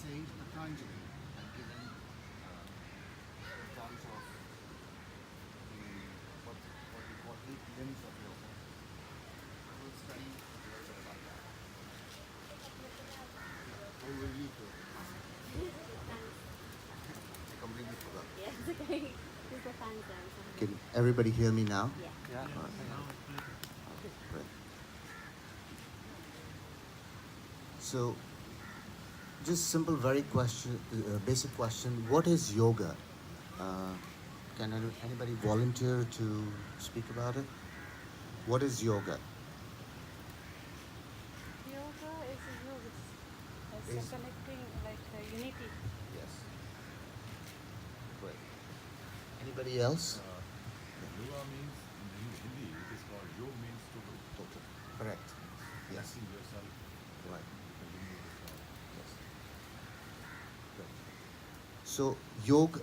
sage Patanjali had given terms of what we call 8 limbs of yoga. We'll study a little bit about that. Or will you do it? I completely forgot. Yes, okay. Just the fans there. Can everybody hear me now? Yeah. Yeah. Okay, great. So, just simple, very basic question. What is yoga? Can anybody volunteer to speak about it? What is yoga? Yoga is a yoga. It's Is- a connecting, like unity. Yes. Great. Anybody else? Yoga means, in Hindi, it is called Yoga means total. Total. Correct. Yes. Blessing yourself. Right. Depending on yourself. Yes. Good. So, yoga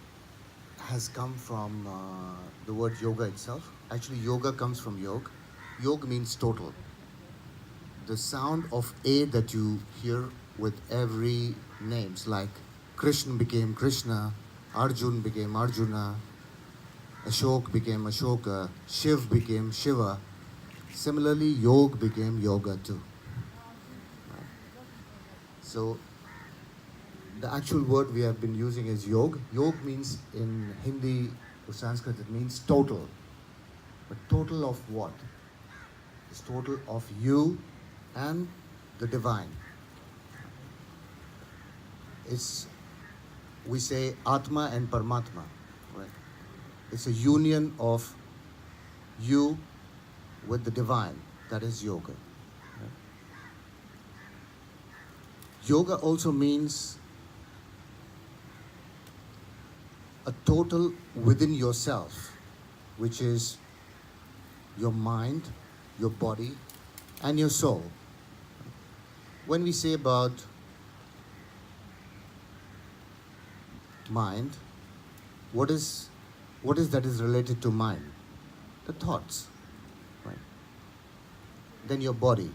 has come from the word yoga itself. Actually, yoga comes from yog. Yog means total. The sound of A that you hear with every names, like Krishna became Krishna, Arjun became Arjuna, Ashok became Ashoka, Shiv became Shiva. Similarly, yog became yoga too. Right? So, the actual word we have been using is yog. Yog means in Hindi or Sanskrit, it means total. But total of what? It's total of you and the divine. It's, we say Atma and Paramatma, right? It's a union of you with the divine. That is yoga. Right? Yoga also means a total within yourself, which is your mind, your body, and your soul. When we say about mind, what is that is related to mind? The thoughts, right? Then your body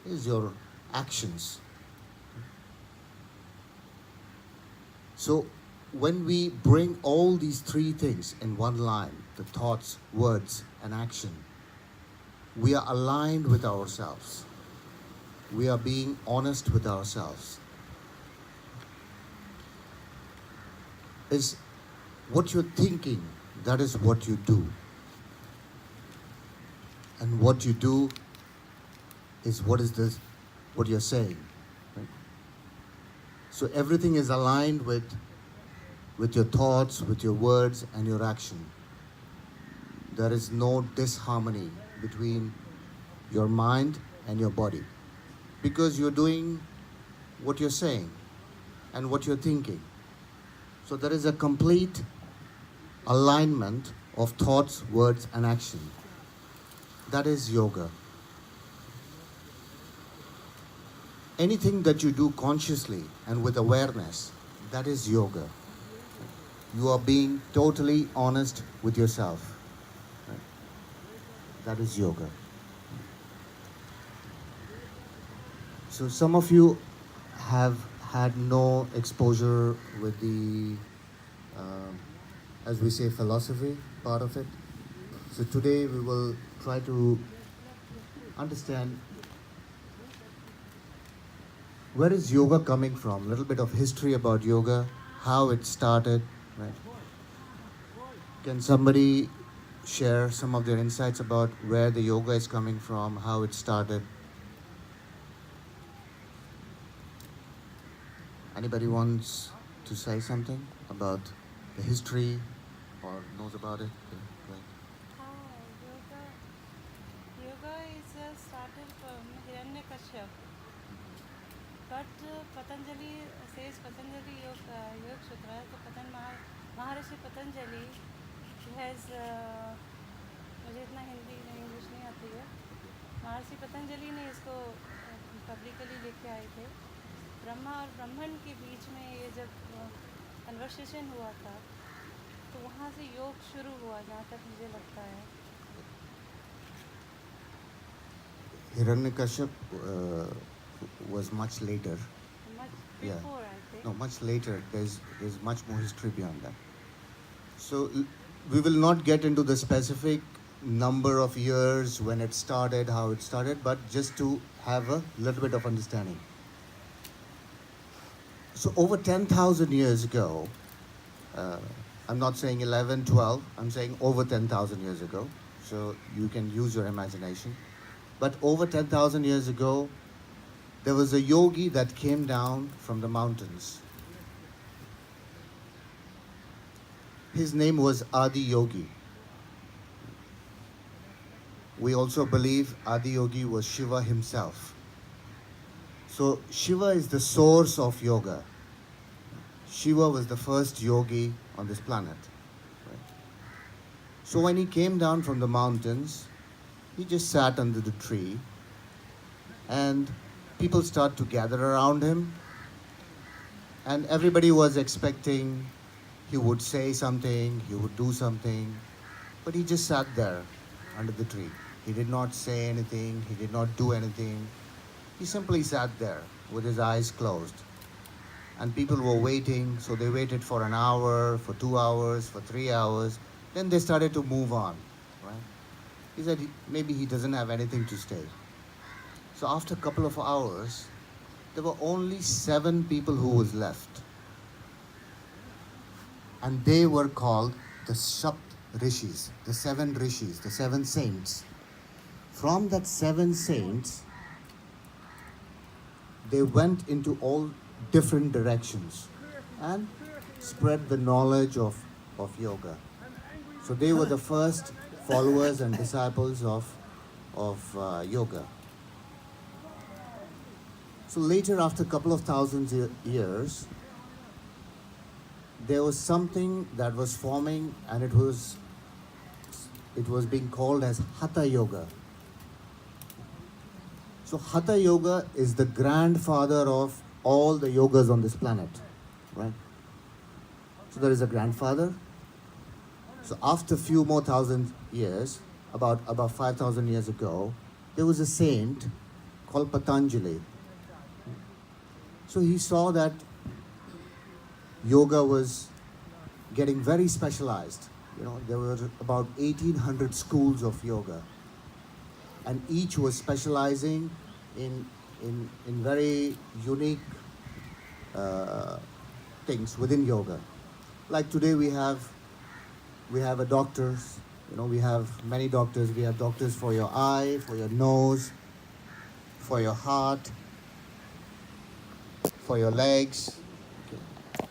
is your actions. So when we bring all these three things in one line, the thoughts, words, and action, we are aligned with ourselves. We are being honest with ourselves. Is what you're thinking, that is what you do. And what you do is what you're saying. Right? So everything is aligned with your thoughts, with your words, and your action. There is no disharmony between your mind and your body, because you're doing what you're saying and what you're thinking. So there is a complete alignment of thoughts, words, and action. That is yoga. Anything that you do consciously and with awareness, that is yoga. You are being totally honest with yourself. Right? That is yoga. So some of you have had no exposure with the, as we say, philosophy part of it. So today we will try to understand where is yoga coming from, a little bit of history about yoga, how it started, right? Can somebody share some of their insights about where the yoga is coming from, how it started? Anybody wants to say something about the history or knows about it? Okay, right. Yoga is started from Hiranyakashyap. But Patanjali says Patanjali Yoga Sutra. So Maharishi Patanjali, he has, मुझे इतना हिंदी नहीं English नहीं आती है. महर्षि पतंजलि ने इसको publicly लेके आए थे. ब्रह्मा और ब्रह्मन के बीच में ये जब कन्वर्सेशन हुआ था, तो वहाँ से योग शुरू हुआ, जहाँ तक मुझे लगता है. Hiranyakashyap was much later. Much Yeah. before, I think. No, much later. There's much more history beyond that. So we will not get into the specific number of years when it started, how it started, but just to have a little bit of understanding. So over 10,000 years ago, uh, I'm not saying 11, 12, I'm saying over 10,000 years ago. So you can use your imagination. But over 10,000 years ago, there was a yogi that came down from the mountains. His name was Adi Yogi. We also believe Adi Yogi was Shiva himself. So Shiva is the source of yoga. Shiva was the first yogi on this planet. Right? So when he came down from the mountains, he just sat under the tree and people start to gather around him, and everybody was expecting he would say something, he would do something, but he just sat there under the tree. He did not say anything, he did not do anything. He simply sat there with his eyes closed. And people were waiting, so they waited for an hour, for 2 hours, for 3 hours. Then they started to move on, right? He said maybe he doesn't have anything to say. So after a couple of hours, there were only 7 people who was left. And they were called the Sapt Rishis, the 7 Rishis, the 7 saints. From that 7 saints, they went into all different directions and spread the knowledge of yoga. So they were the first followers and disciples of yoga. So later, after a couple of thousand years, there was something that was forming, and it was being called as Hatha Yoga. So Hatha Yoga is the grandfather of all the yogas on this planet, right? So there is a grandfather. So after a few more thousand years, about 5,000 years ago, there was a saint called Patanjali. So he saw that yoga was getting very specialized. You know, there were about 1,800 schools of yoga, and each was specializing in very unique things within yoga. Like today we have a doctors. You know, we have many doctors. We have doctors for your eye, for your nose, for your heart, for your legs. Okay.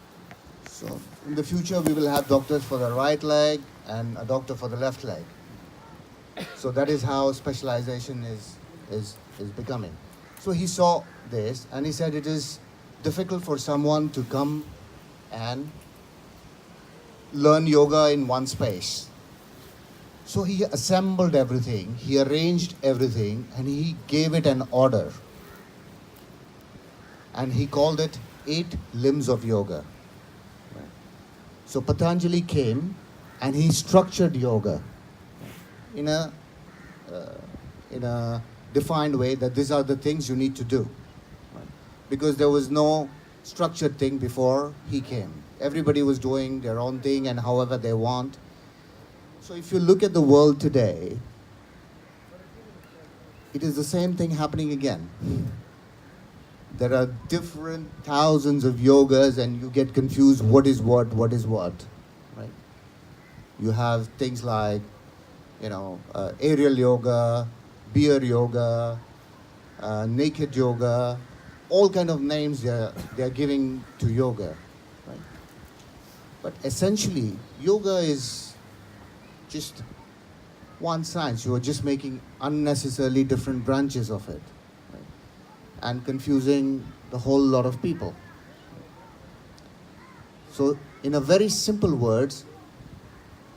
So in the future we will have doctors for the right leg and a doctor for the left leg. So that is how specialization is becoming. So he saw this and he said it is difficult for someone to come and learn yoga in one space. So he assembled everything, he arranged everything, and he gave it an order. And he called it 8 limbs of yoga. So Patanjali came and he structured yoga in a defined way that these are the things you need to do. Right? Because there was no structured thing before he came. Everybody was doing their own thing and however they want. So if you look at the world today, it is the same thing happening again. There are different thousands of yogas and you get confused what is what is what, right? You have things like, aerial yoga, beer yoga, naked yoga, all kind of names they are giving to yoga, right? But essentially, yoga is just one science. You are just making unnecessarily different branches of it, right? And confusing the whole lot of people. So, in a very simple words,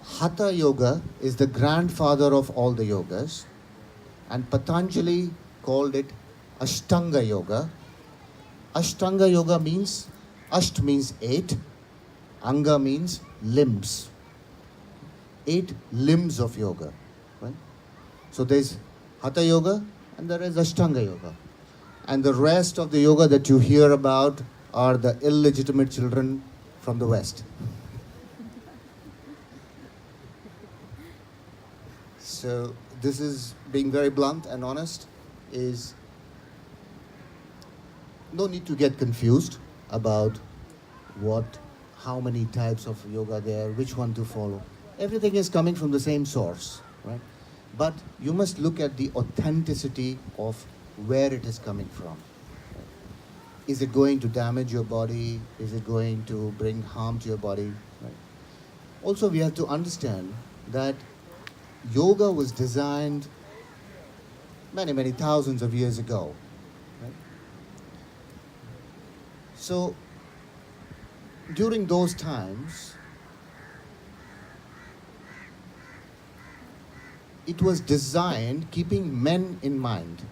Hatha Yoga is the grandfather of all the yogas, and Patanjali called it Ashtanga Yoga. Ashtanga Yoga means, Asht means 8, Anga means limbs. 8 limbs of yoga, right? So there's Hatha Yoga and there is Ashtanga Yoga. And the rest of the yoga that you hear about are the illegitimate children from the West. So this is being very blunt and honest. Is no need to get confused about how many types of yoga there, which one to follow. Everything is coming from the same source, right? But you must look at the authenticity of where it is coming from. Is it going to damage your body? Is it going to bring harm to your body? Right? Also, we have to understand that yoga was designed many, many thousands of years ago. Right? So, during those times, it was designed keeping men in mind,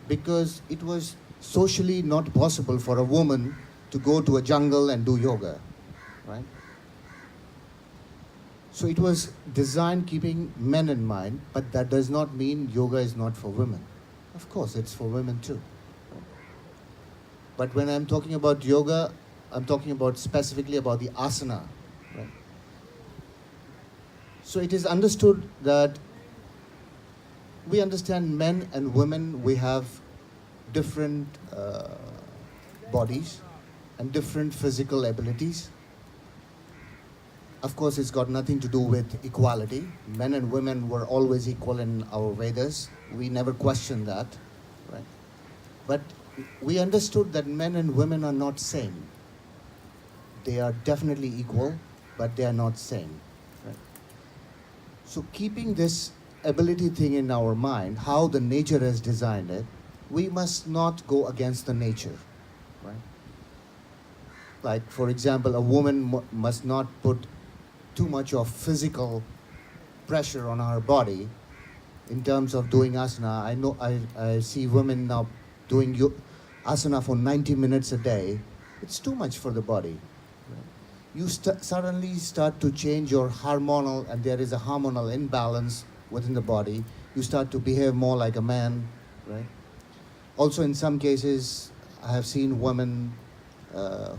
because it was socially not possible for a woman to go to a jungle and do yoga, right? So it was designed keeping men in mind, but that does not mean yoga is not for women. Of course, it's for women too. But when I'm talking about yoga, I'm talking about specifically about the asana, right? So it is understood that we understand men and women, we have different bodies and different physical abilities. Of course, it's got nothing to do with equality. Men and women were always equal in our Vedas. We never questioned that, right? But we understood that men and women are not same. They are definitely equal, but they are not same, right? So keeping this ability thing in our mind, how the nature has designed it, we must not go against the nature, right? Like, for example, a woman must not put too much of physical pressure on her body in terms of doing asana. I know I see women now doing asana for 90 minutes a day. It's too much for the body. You suddenly start to change your hormonal, and there is a hormonal imbalance within the body. You start to behave more like a man, right? Also, in some cases, I have seen women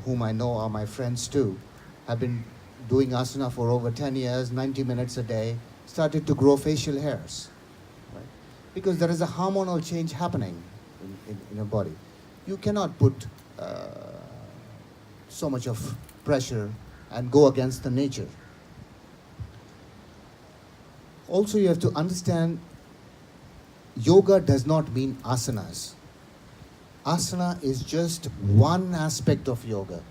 whom I know are my friends too, have been doing asana for over 10 years, 90 minutes a day, started to grow facial hairs, right? Because there is a hormonal change happening in your body. You cannot put so much of pressure and go against the nature. Also, you have to understand, yoga does not mean asanas. Asana is just one aspect of yoga.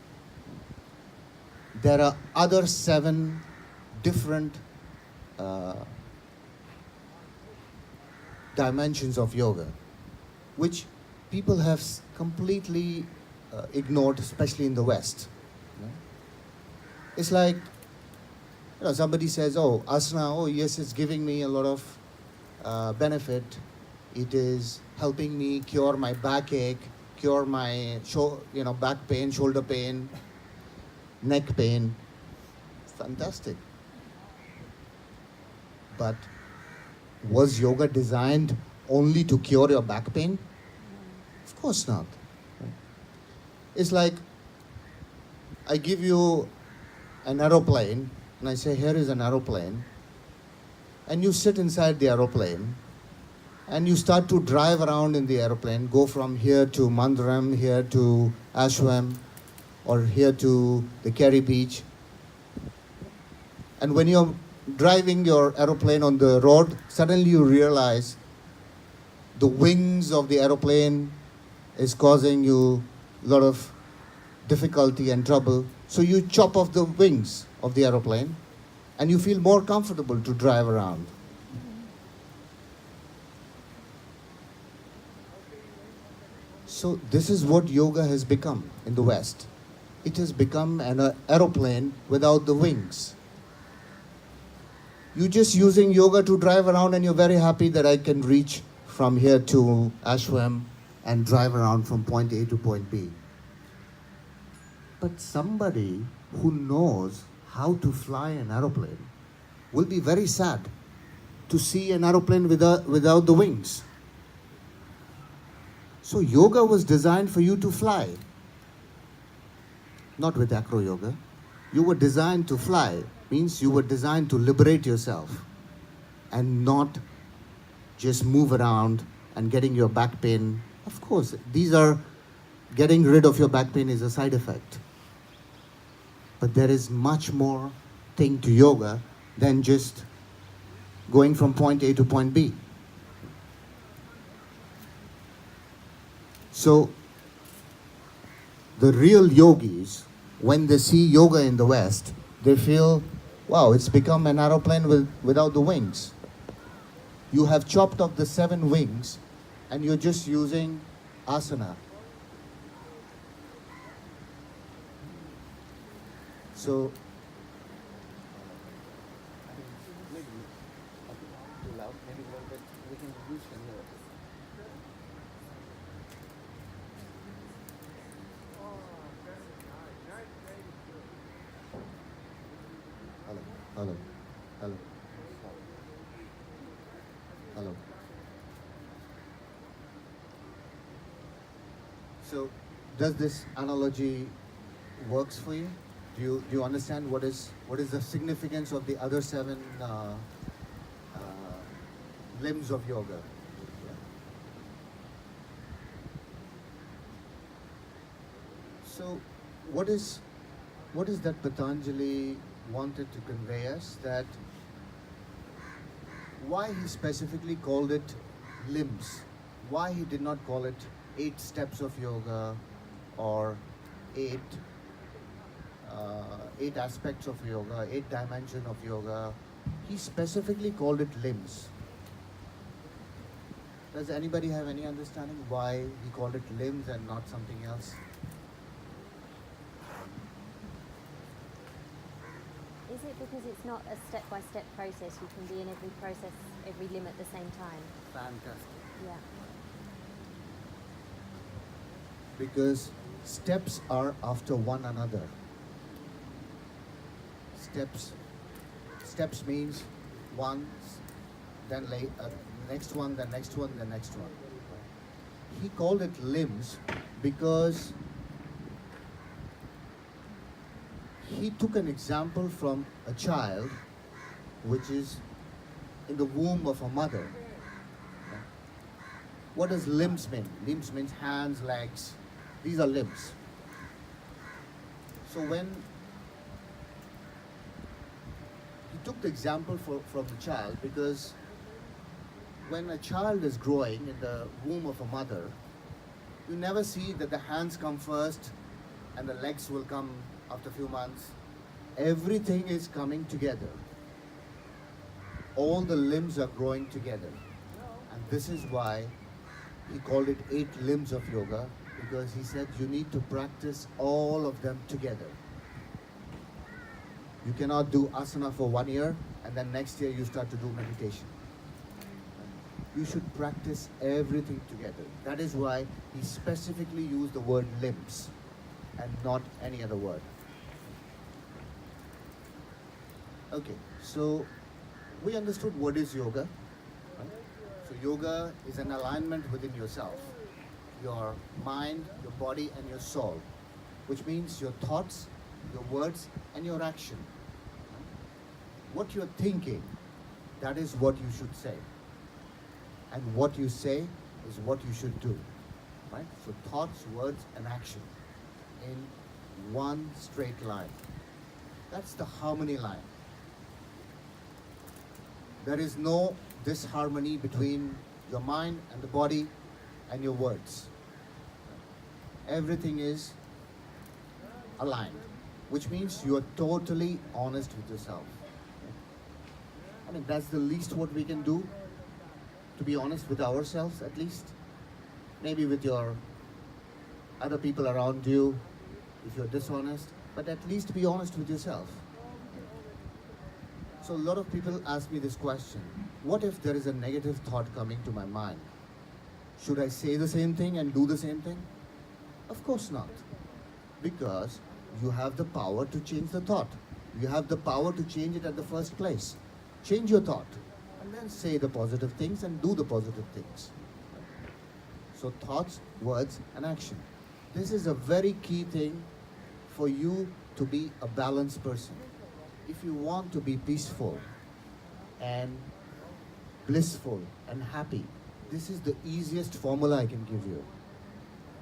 There are other 7 different dimensions of yoga, which people have completely ignored, especially in the West. It's like, somebody says, oh, asana, oh yes, it's giving me a lot of benefit. It is helping me cure my backache, cure my back pain, shoulder pain, neck pain. Fantastic. But was yoga designed only to cure your back pain? Of course not. It's like, I give you an aeroplane, and I say, here is an aeroplane, and you sit inside the aeroplane, and you start to drive around in the aeroplane, go from here to Mandaram, here to Ashram, or here to the Kerry Beach. And when you're driving your aeroplane on the road, suddenly you realize the wings of the aeroplane is causing you a lot of difficulty and trouble. So you chop off the wings of the aeroplane and you feel more comfortable to drive around. So this is what yoga has become in the West. It has become an aeroplane without the wings. You're just using yoga to drive around and you're very happy that I can reach from here to Ashram and drive around from point A to point B. But somebody who knows how to fly an aeroplane will be very sad to see an aeroplane without the wings. So yoga was designed for you to fly. not with acro yoga. You were designed to fly, means you were designed to liberate yourself and not just move around and getting your back pain. Of course, these are getting rid of your back pain is a side effect. But there is much more thing to yoga than just going from point A to point B. So the real yogis, when they see yoga in the West, they feel, wow, it's become an aeroplane without the wings. You have chopped off the 7 wings and you're just using asana. So, maybe too loud, maybe a little bit, we can use the mirror. Hello, hello, hello, hello. So, does this analogy works for you? Do you understand what is the significance of the other 7 limbs of yoga? Yeah. So, what is that Patanjali wanted to convey us? That why he specifically called it limbs? Why he did not call it 8 steps of yoga or 8 aspects of yoga, 8 dimensions of yoga? He specifically called it limbs. Does anybody have any understanding why he called it limbs and not something else? Is it because it's not a step-by-step process? You can be in every process, every limb at the same time. Fantastic. Yeah. Because steps are after one another. Steps means one, then next one, the next one, the next one. He called it limbs because he took an example from a child which is in the womb of a mother. What does limbs mean? Limbs means hands, legs. These are limbs. So when he took the example from the child, because when a child is growing in the womb of a mother, you never see that the hands come first and the legs will come after a few months. Everything is coming together. All the limbs are growing together. And this is why he called it 8 limbs of yoga, because he said you need to practice all of them together. You cannot do asana for 1 year and then next year you start to do meditation. You should practice everything together. That is why he specifically used the word limbs and not any other word. Okay, so we understood what is yoga. Right? So yoga is an alignment within yourself, your mind, your body and your soul, which means your thoughts, your words and your action. What you're thinking, that is what you should say. And what you say is what you should do. Right? So thoughts, words and action in one straight line. That's the harmony line. There is no disharmony between your mind and the body and your words. Everything is aligned, which means you are totally honest with yourself. I mean, that's the least what we can do, to be honest with ourselves at least. Maybe with your other people around you, if you're dishonest, but at least be honest with yourself. So a lot of people ask me this question: what if there is a negative thought coming to my mind? Should I say the same thing and do the same thing? Of course not. Because you have the power to change the thought. You have the power to change it at the first place. Change your thought and then say the positive things and do the positive things. So thoughts, words and action. This is a very key thing for you to be a balanced person, if you want to be peaceful and blissful and happy, this is the easiest formula I can give you.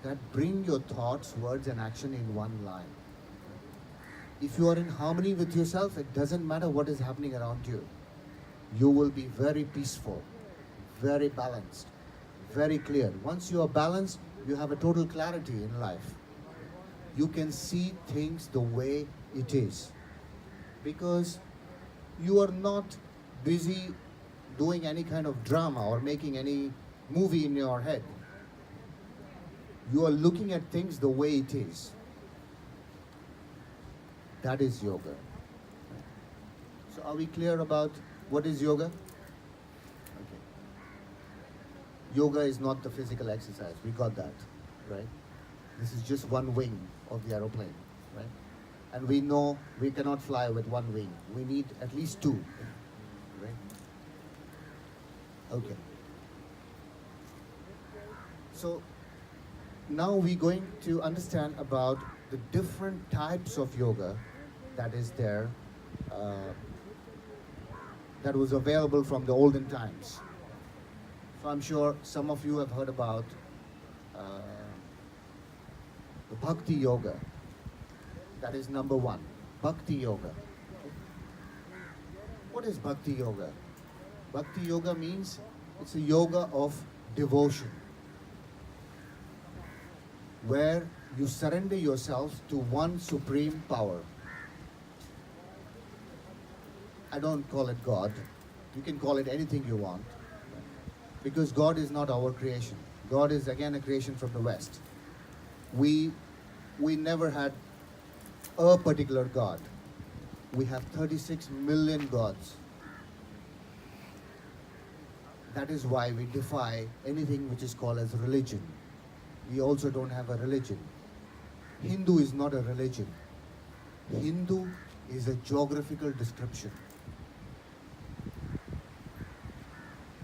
That bring your thoughts, words, and action in one line. If you are in harmony with yourself, it doesn't matter what is happening around you. You will be very peaceful, very balanced, very clear. Once you are balanced, you have a total clarity in life. You can see things the way it is. Because you are not busy doing any kind of drama or making any movie in your head. You are looking at things the way it is. That is yoga. So are we clear about what is yoga? Okay. Yoga is not the physical exercise. We got that, right? This is just one wing of the aeroplane, right? And we know we cannot fly with one wing. We need at least two, right? Okay. So now we're going to understand about the different types of yoga that is there, that was available from the olden times. So I'm sure some of you have heard about the Bhakti Yoga. That is number one, Bhakti Yoga. What is Bhakti Yoga? Bhakti Yoga means it's a yoga of devotion, where you surrender yourself to one supreme power. I don't call it God. You can call it anything you want, because God is not our creation. God is again a creation from the West. We never had a particular God. We have 36 million gods. That is why we defy anything which is called as religion. We also don't have a religion. Hindu is not a religion. Hindu is a geographical description.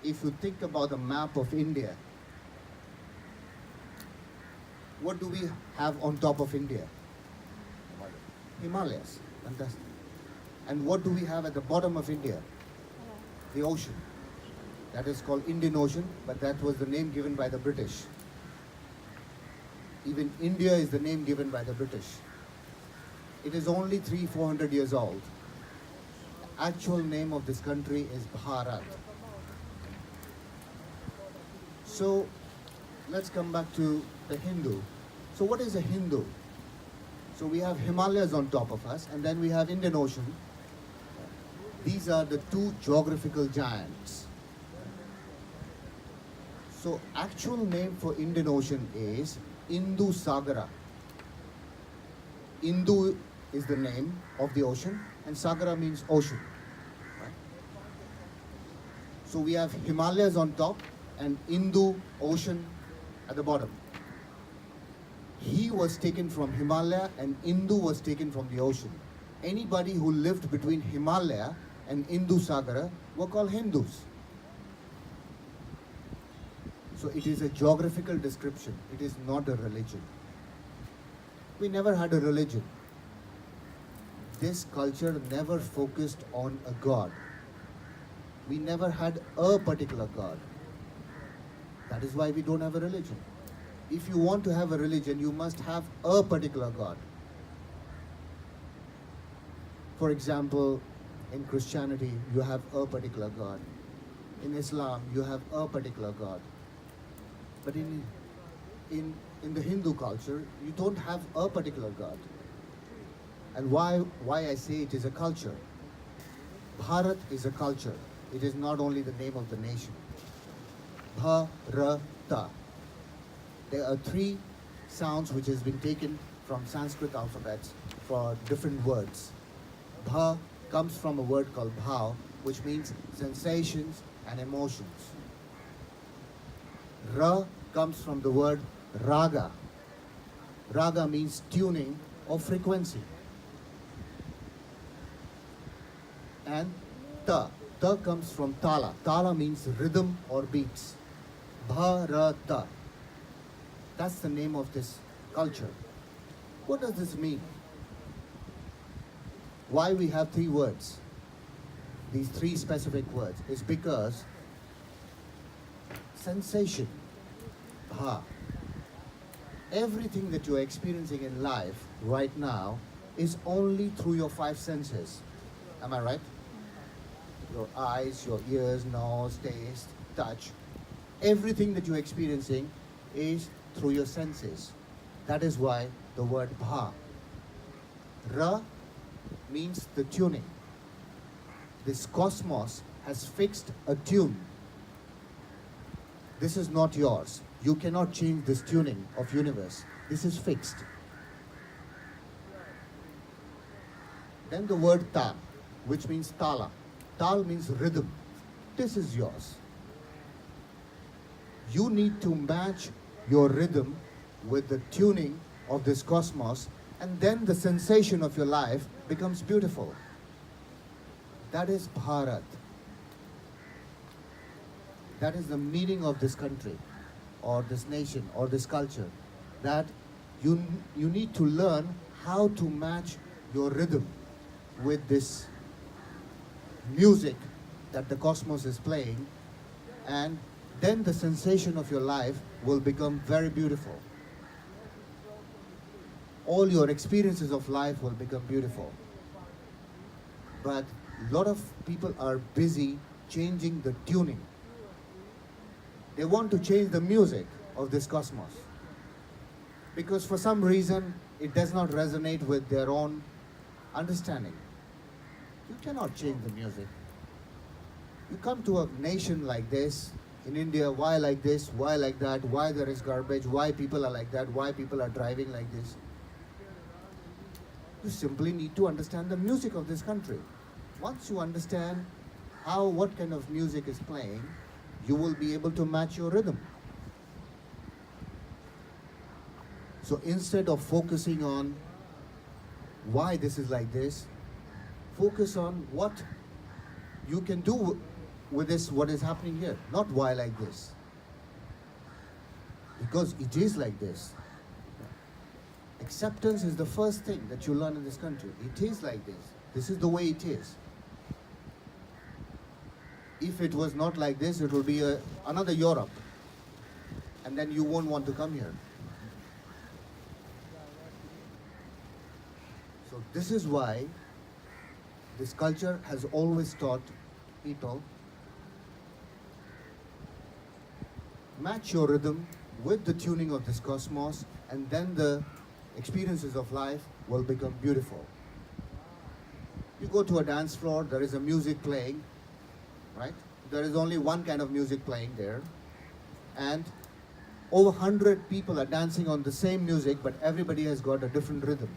If you think about the map of India, what do we have on top of India? Himalayas. Fantastic. And what do we have at the bottom of India? The ocean. That is called Indian Ocean, but that was the name given by the British. Even India is the name given by the British. It is only 300-400 years old. The actual name of this country is Bharat. So let's come back to the Hindu. So what is a Hindu? So we have Himalayas on top of us, and then we have Indian Ocean. These are the two geographical giants. So actual name for Indian Ocean is Hindu Sagara. Hindu is the name of the ocean, and Sagara means ocean. Right? So we have Himalayas on top and Hindu Ocean at the bottom. He was taken from Himalaya and Hindu was taken from the ocean. Anybody who lived between Himalaya and Hindu Sagara were called Hindus. So it is a geographical description. It is not a religion. We never had a religion. This culture never focused on a god. We never had a particular god. That is why we don't have a religion. If you want to have a religion, you must have a particular god. For example, in Christianity, you have a particular god. In Islam, you have a particular god. But in the Hindu culture, you don't have a particular god. And why I say it is a culture? Bharat is a culture. It is not only the name of the nation. Bharata. There are three sounds which has been taken from Sanskrit alphabets for different words. Bha comes from a word called bhav, which means sensations and emotions. Ra comes from the word raga. Raga means tuning or frequency. And ta. Ta comes from tala. Tala means rhythm or beats. Bharata. That's the name of this culture. What does this mean? why we have three words, these three specific words, is because sensation, bha, everything that you're experiencing in life right now is only through your five senses. Am I right? Your eyes, your ears, nose, taste, touch. Everything that you're experiencing is through your senses. That is why the word bha. Ra means the tuning. This cosmos has fixed a tune. This is not yours. You cannot change this tuning of universe. This is fixed. Then the word ta, which means tala. Tal means rhythm. This is yours. You need to match your rhythm with the tuning of this cosmos, and then the sensation of your life becomes beautiful. That is Bharat. That is the meaning of this country, or this nation, or this culture. That you need to learn how to match your rhythm with this music that the cosmos is playing, and then the sensation of your life will become very beautiful. All your experiences of life will become beautiful. But a lot of people are busy changing the tuning. They want to change the music of this cosmos, because for some reason it does not resonate with their own understanding. You cannot change the music. You come to a nation like this, in India, why like this, why like that, why there is garbage, why people are like that, why people are driving like this. You simply need to understand the music of this country. Once you understand what kind of music is playing, you will be able to match your rhythm. So instead of focusing on why this is like this, focus on what you can do with this, what is happening here, not why like this. Because it is like this. Acceptance is the first thing that you learn in this country. It is like this. This is the way it is. If it was not like this, it will be another Europe. And then you won't want to come here. So this is why this culture has always taught people, match your rhythm with the tuning of this cosmos, and then the experiences of life will become beautiful. You go to a dance floor, there is a music playing, right? There is only one kind of music playing there, and over 100 people are dancing on the same music, but everybody has got a different rhythm.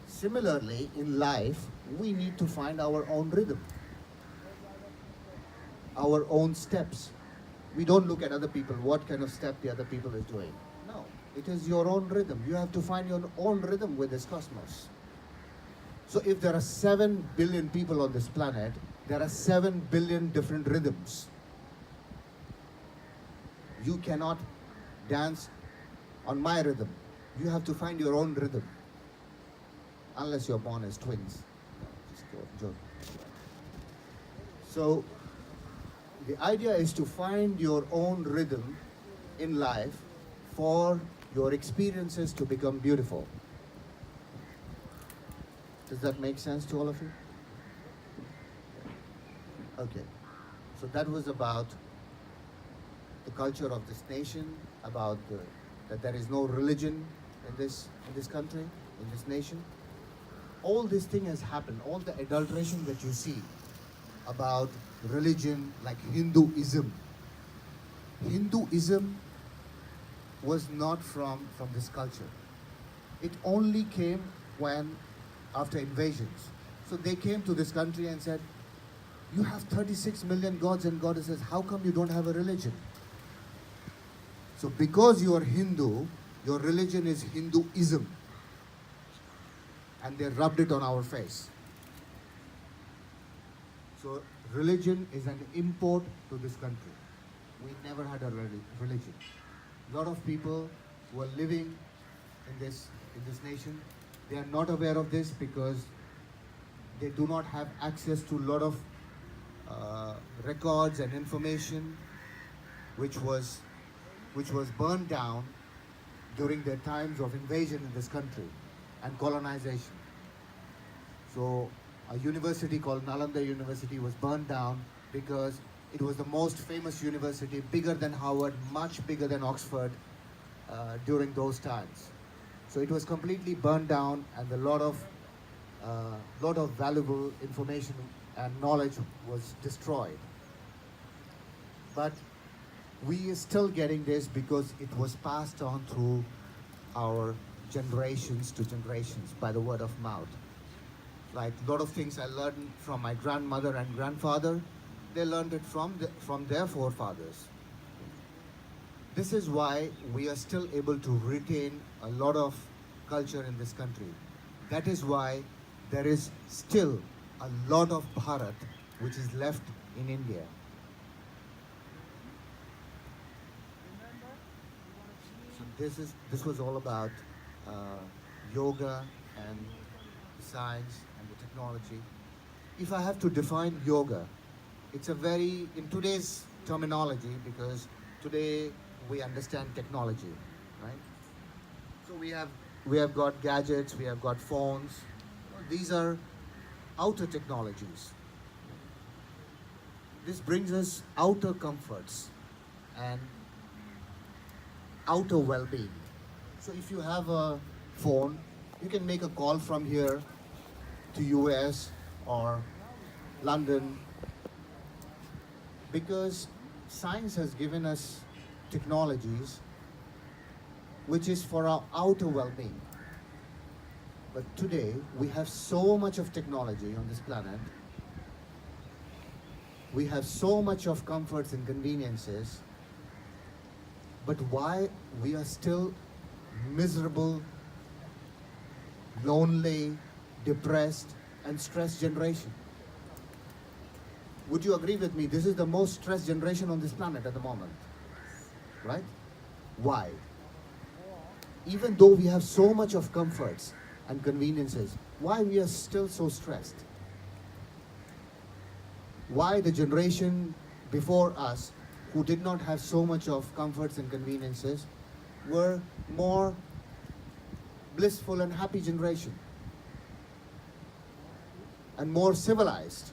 Similarly, in life, we need to find our own rhythm, our own steps. We don't look at other people, what kind of step the other people is doing. No, it is your own rhythm. You have to find your own rhythm with this cosmos. So if there are 7 billion people on this planet, there are 7 billion different rhythms. You cannot dance on my rhythm. You have to find your own rhythm. Unless you're born as twins. No, just joke. So the idea is to find your own rhythm in life for your experiences to become beautiful. Does that make sense to all of you? Okay. So that was about the culture of this nation, about that there is no religion in this country, in this nation. All this thing has happened, all the adulteration that you see about religion, like Hinduism. Hinduism was not from this culture. It only came after invasions. So they came to this country and said, you have 36 million gods and goddesses, how come you don't have a religion? So because you are Hindu, your religion is Hinduism. And they rubbed it on our face. So religion is an import to this country. We never had a religion. A lot of people who are living in this nation, They are not aware of this because they do not have access to a lot of records and information which was burned down during their times of invasion in this country and colonization. So a university called Nalanda University was burned down because it was the most famous university, bigger than Harvard, much bigger than Oxford during those times. So it was completely burned down, and a lot of valuable information and knowledge was destroyed. But we are still getting this because it was passed on through our generations to generations by the word of mouth. Like a lot of things I learned from my grandmother and grandfather, they learned it from their forefathers. This is why we are still able to retain a lot of culture in this country. That is why there is still a lot of Bharat which is left in India. So this was all about yoga and science and the technology. If I have to define yoga, it's a very, in today's terminology, because today we understand technology, right? So we have got gadgets, we have got phones. These are outer technologies. This brings us outer comforts and outer well-being. So if you have a phone, you can make a call from here to US or London, because science has given us technologies which is for our outer well-being. But today we have so much of technology on this planet, we have so much of comforts and conveniences, but why we are still miserable, lonely, depressed and stressed generation? Would you agree with me? This is the most stressed generation on this planet at the moment, right? Why? Even though we have so much of comforts and conveniences, why we are still so stressed? Why the generation before us, who did not have so much of comforts and conveniences, were more blissful and happy generation and more civilized?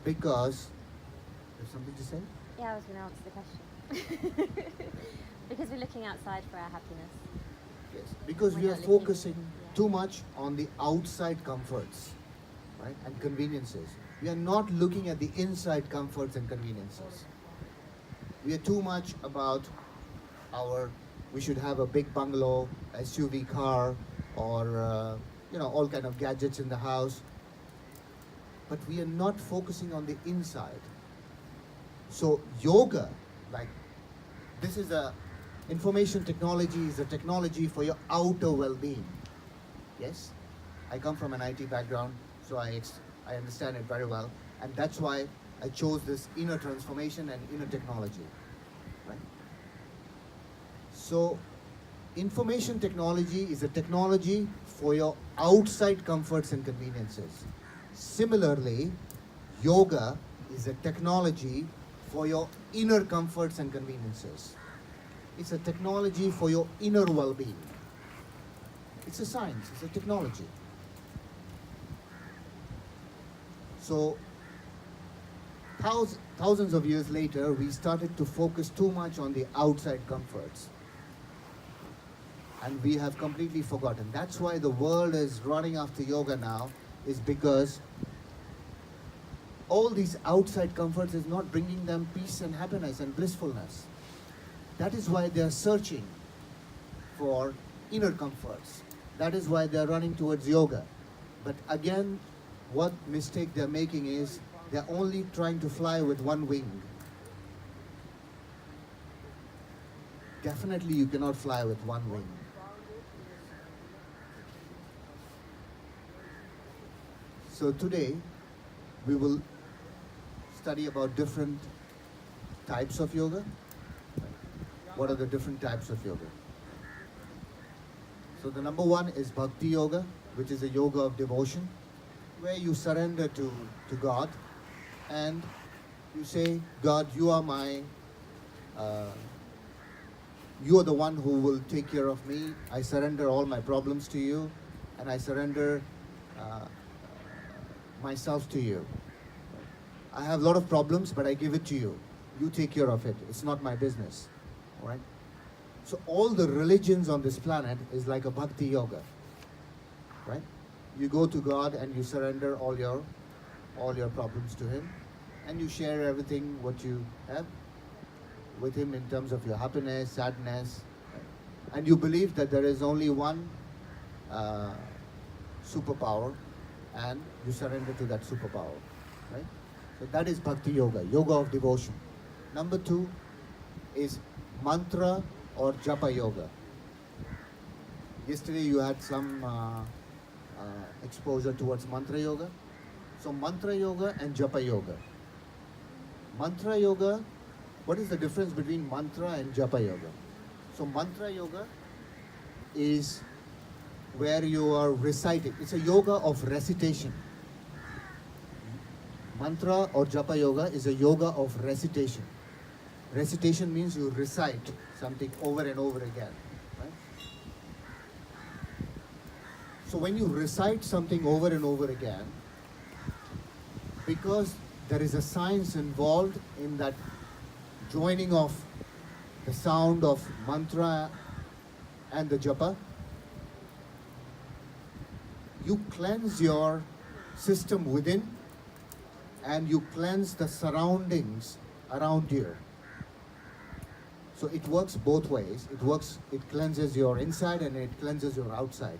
Because, you have something to say? Yeah, I was going to answer the question. Because we're looking outside for our happiness. Yes, because we We're are not looking- focusing yeah. too much on the outside comforts, right, and conveniences. We are not looking at the inside comforts and conveniences. We are too much about we should have a big bungalow, SUV car, or all kind of gadgets in the house. But we are not focusing on the inside. So yoga, like this is information technology is a technology for your outer well-being. Yes, I come from an IT background, so I understand it very well, and that's why I chose this inner transformation and inner technology, right? So information technology is a technology for your outside comforts and conveniences. Similarly, yoga is a technology for your inner comforts and conveniences. It's a technology for your inner well-being. It's a science, it's a technology. So, thousands of years later, we started to focus too much on the outside comforts. And we have completely forgotten. That's why the world is running after yoga now, is because all these outside comforts is not bringing them peace and happiness and blissfulness. That is why they are searching for inner comforts. That is why they are running towards yoga. But again, what mistake they're making is they're only trying to fly with one wing. Definitely you cannot fly with one wing. So today we will study about different types of yoga. what are the different types of yoga. So the number one is Bhakti Yoga, which is a yoga of devotion, where you surrender to God and you say, God, you are the one who will take care of me. I surrender all my problems to you, and I surrender myself to you. I have a lot of problems, but I give it to you. You take care of it. It's not my business. All right? So all the religions on this planet is like a bhakti yoga. Right? You go to God and you surrender all your problems to Him, and you share everything what you have with Him in terms of your happiness, sadness, and you believe that there is only one superpower, and you surrender to that superpower, right? So that is Bhakti Yoga, yoga of devotion. Number two is mantra or japa yoga. Yesterday you had some exposure towards mantra yoga. So mantra yoga and japa yoga. Mantra yoga, what is the difference between mantra and japa yoga? So mantra yoga is where you are reciting. It's a yoga of recitation. Mantra or japa yoga is a yoga of recitation. Recitation means you recite something over and over again. Right? So when you recite something over and over again, because there is a science involved in that joining of the sound of mantra and the japa, you cleanse your system within and you cleanse the surroundings around you. So it works both ways. It cleanses your inside and it cleanses your outside.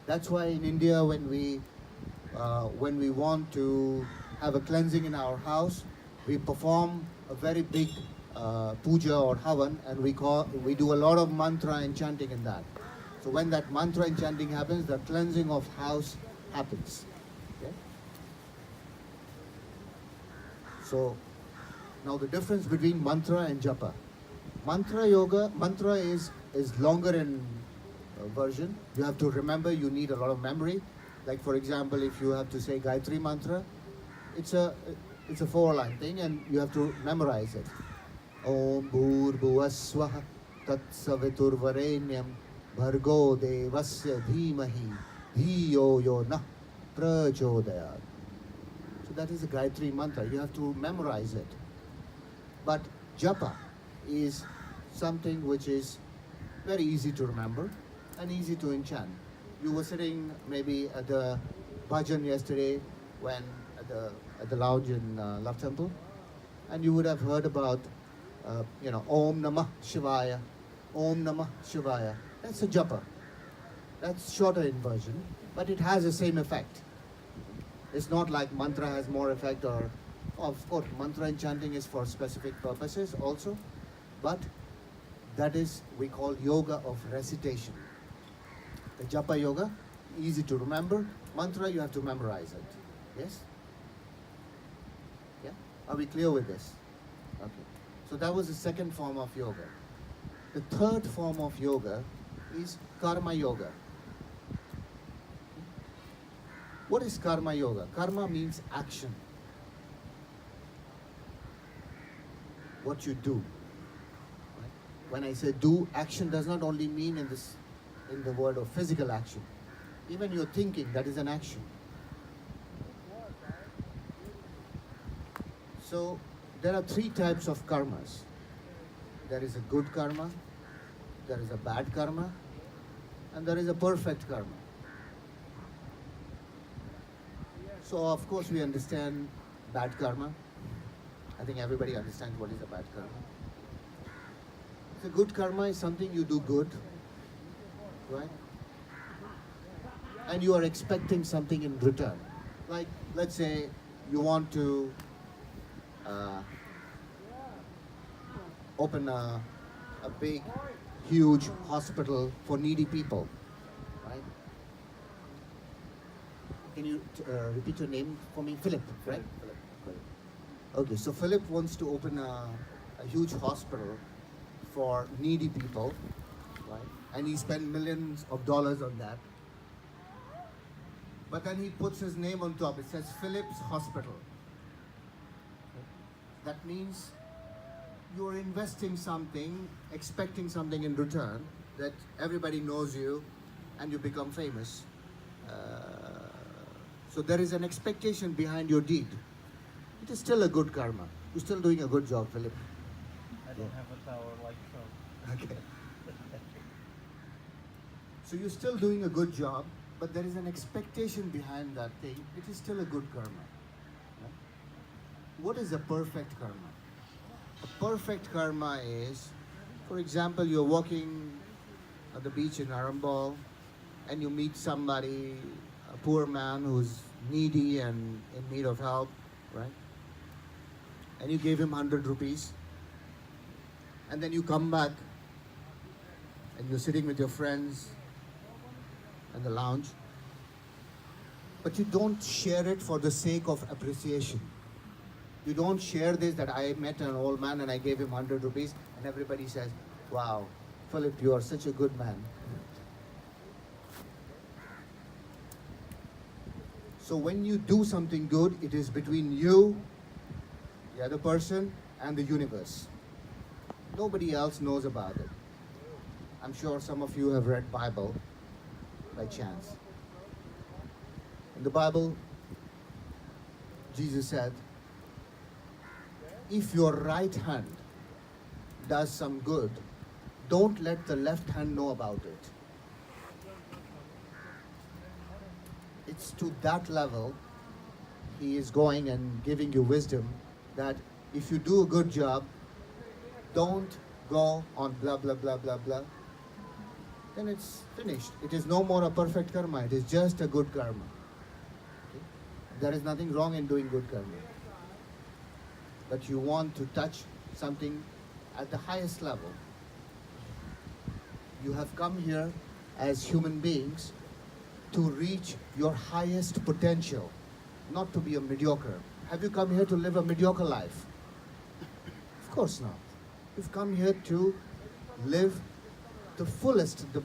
That's why in India when we want to have a cleansing in our house, we perform a very big puja or havan, and we do a lot of mantra and chanting in that. So when that mantra and chanting happens, the cleansing of house happens. Okay? So now the difference between mantra and japa. Mantra is longer in version. You have to remember, you need a lot of memory. Like for example, if you have to say Gayatri mantra, it's a 4-line thing and you have to memorize it. Om Bhur Bhuvaswaha Tat Savitur Varenyam Bhargo Devasya Dhimahi Dhiyo Yo Nah Prachodayat. So that is a Gayatri mantra. You have to memorize it. But japa is something which is very easy to remember and easy to enchant. You were sitting maybe at the bhajan yesterday when at the lounge in Love Temple, and you would have heard about Om Namah Shivaya, Om Namah Shivaya. That's a japa. That's shorter in version, but it has the same effect. It's not like mantra has more effect, or of course mantra and chanting is for specific purposes also, but that is we call yoga of recitation. The japa yoga, easy to remember. Mantra, you have to memorize it. Yes? Yeah? Are we clear with this? Okay. So that was the second form of yoga. The third form of yoga is karma yoga. What is karma yoga? Karma means action. What you do. Right? When I say do, action does not only mean in the word of physical action. Even your thinking, that is an action. So there are 3 types of karmas. There is a good karma, there is a bad karma, and there is a perfect karma. So of course we understand bad karma. I think everybody understands what is a bad karma. The good karma is something you do good, right? And you are expecting something in return. Like, let's say you want to open a big, huge hospital for needy people, right? Can you repeat your name for me? Philip, right? Philip. Okay, so Philip wants to open a huge hospital for needy people, right? And he spent millions of dollars on that. But then he puts his name on top. It says Philip's Hospital. That means you're investing something, expecting something in return, that everybody knows you and you become famous. So there is an expectation behind your deed. It is still a good karma. You're still doing a good job, Philip. I don't have a tower like Trump. Okay. So you're still doing a good job, but there is an expectation behind that thing. It is still a good karma. Right? What is a perfect karma? A perfect karma is, for example, you're walking at the beach in Arambol and you meet somebody, a poor man who's needy and in need of help, right? And you gave him 100 rupees. And then you come back and you're sitting with your friends in the lounge. But you don't share it for the sake of appreciation. You don't share this that I met an old man and I gave him 100 rupees and everybody says, wow, Philip, you are such a good man. So when you do something good, it is between you, the other person, and the universe. Nobody else knows about it. I'm sure some of you have read Bible by chance. In the Bible, Jesus said, if your right hand does some good, don't let the left hand know about it. It's to that level he is going and giving you wisdom that if you do a good job, don't go on blah blah blah blah blah. Then it's finished. It is no more a perfect karma. It is just a good karma. Okay? There is nothing wrong in doing good karma. But you want to touch something at the highest level. You have come here as human beings to reach your highest potential, not to be a mediocre. Have you come here to live a mediocre life? Of course not. You've come here to live the fullest, the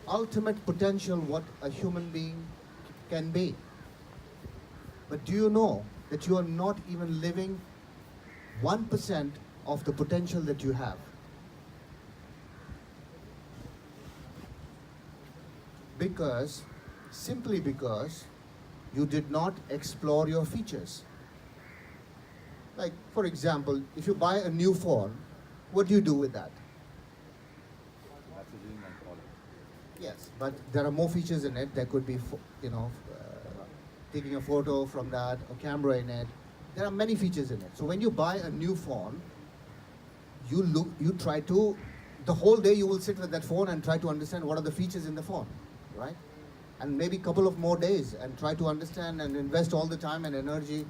ultimate potential what a human being can be. But do you know that you are not even living 1% of the potential that you have? Simply because you did not explore your features. Like, for example, if you buy a new phone, what do you do with that? Messaging and calling. Yes, but there are more features in it. There could be, taking a photo from that, a camera in it. There are many features in it. So when you buy a new phone, the whole day you will sit with that phone and try to understand what are the features in the phone, right? And maybe a couple of more days and try to understand and invest all the time and energy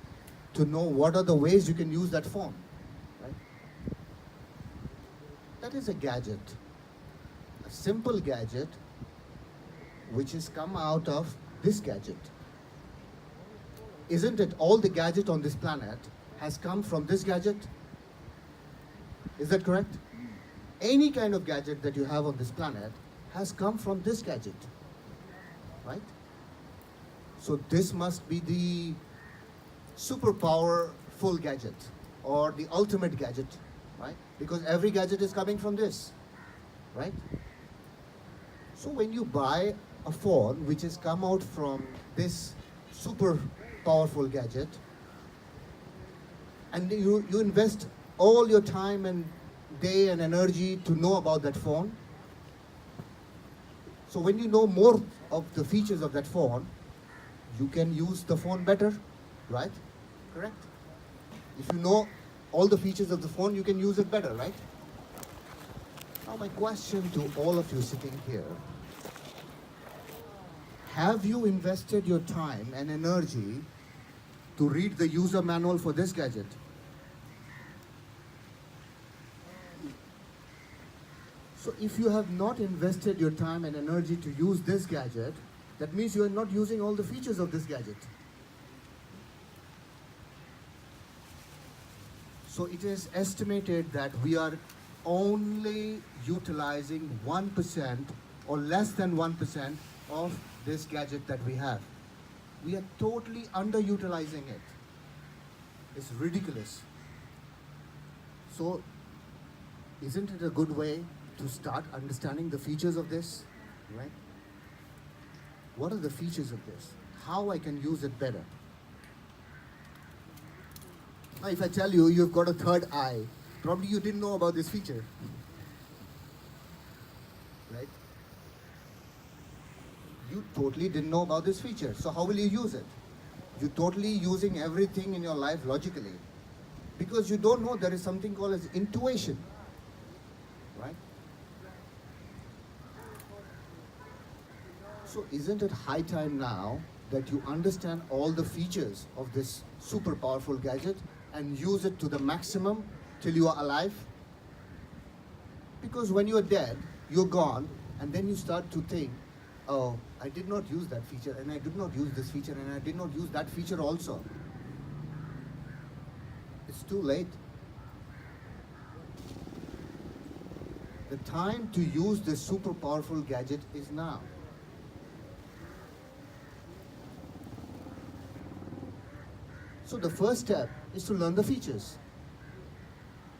to know what are the ways you can use that phone, right? That is a gadget, a simple gadget which has come out of this gadget. Isn't it all the gadget on this planet has come from this gadget? Is that correct? Any kind of gadget that you have on this planet has come from this gadget, right? So this must be the super powerful gadget or the ultimate gadget, right? Because every gadget is coming from this, right? So when you buy a phone which has come out from this super powerful gadget and you invest all your time and day and energy to know about that phone. So when you know more of the features of that phone, you can use the phone better, right? Correct? If you know all the features of the phone, you can use it better, right? Now my question to all of you sitting here, have you invested your time and energy to read the user manual for this gadget? So if you have not invested your time and energy to use this gadget, that means you are not using all the features of this gadget. So it is estimated that we are only utilizing 1% or less than 1% of this gadget that we have. We are totally underutilizing it. It's ridiculous. So, isn't it a good way to start understanding the features of this? Right? What are the features of this? How I can use it better? Now, if I tell you you've got a third eye, probably you didn't know about this feature. Right? You totally didn't know about this feature. So how will you use it? You're totally using everything in your life logically. Because you don't know there is something called as intuition. Right? So isn't it high time now that you understand all the features of this super powerful gadget and use it to the maximum till you are alive? Because when you are dead, you're gone, and then you start to think, oh, I did not use that feature, and I did not use this feature, and I did not use that feature also. It's too late. The time to use this super powerful gadget is now. So the first step is to learn the features.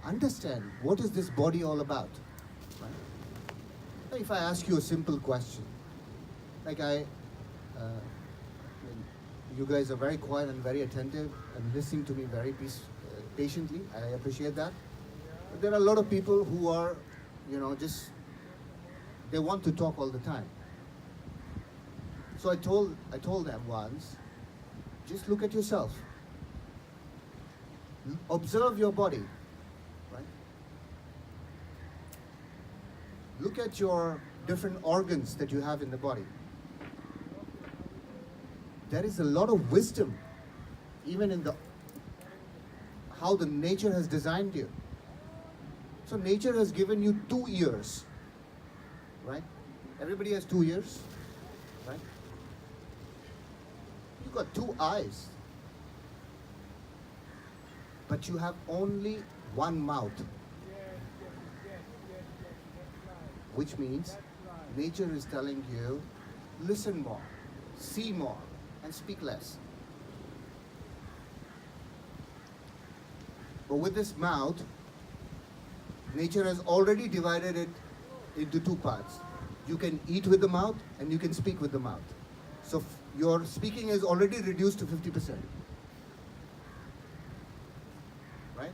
Understand what is this body all about. Right? Now, if I ask you a simple question, like you guys are very quiet and very attentive and listening to me very patiently. I appreciate that. But there are a lot of people who are, just they want to talk all the time. So I told them once, just look at yourself. Observe your body, right? Look at your different organs that you have in the body. There is a lot of wisdom, even in how the nature has designed you. So nature has given you 2 ears, right? Everybody has 2 ears, right? You got 2 eyes. But you have only 1 mouth. Which means nature is telling you, listen more, see more, and speak less. But with this mouth, nature has already divided it into 2 parts. You can eat with the mouth and you can speak with the mouth. So your speaking is already reduced to 50%. Right?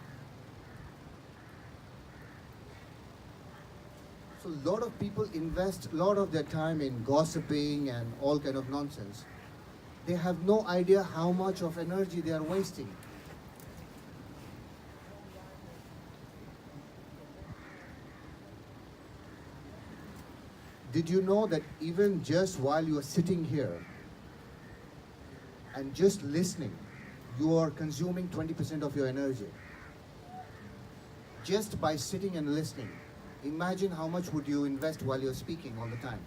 So a lot of people invest a lot of their time in gossiping and all kind of nonsense. They have no idea how much of energy they are wasting. Did you know that even just while you are sitting here and just listening, you are consuming 20% of your energy? Just by sitting and listening. Imagine how much would you invest while you're speaking all the time.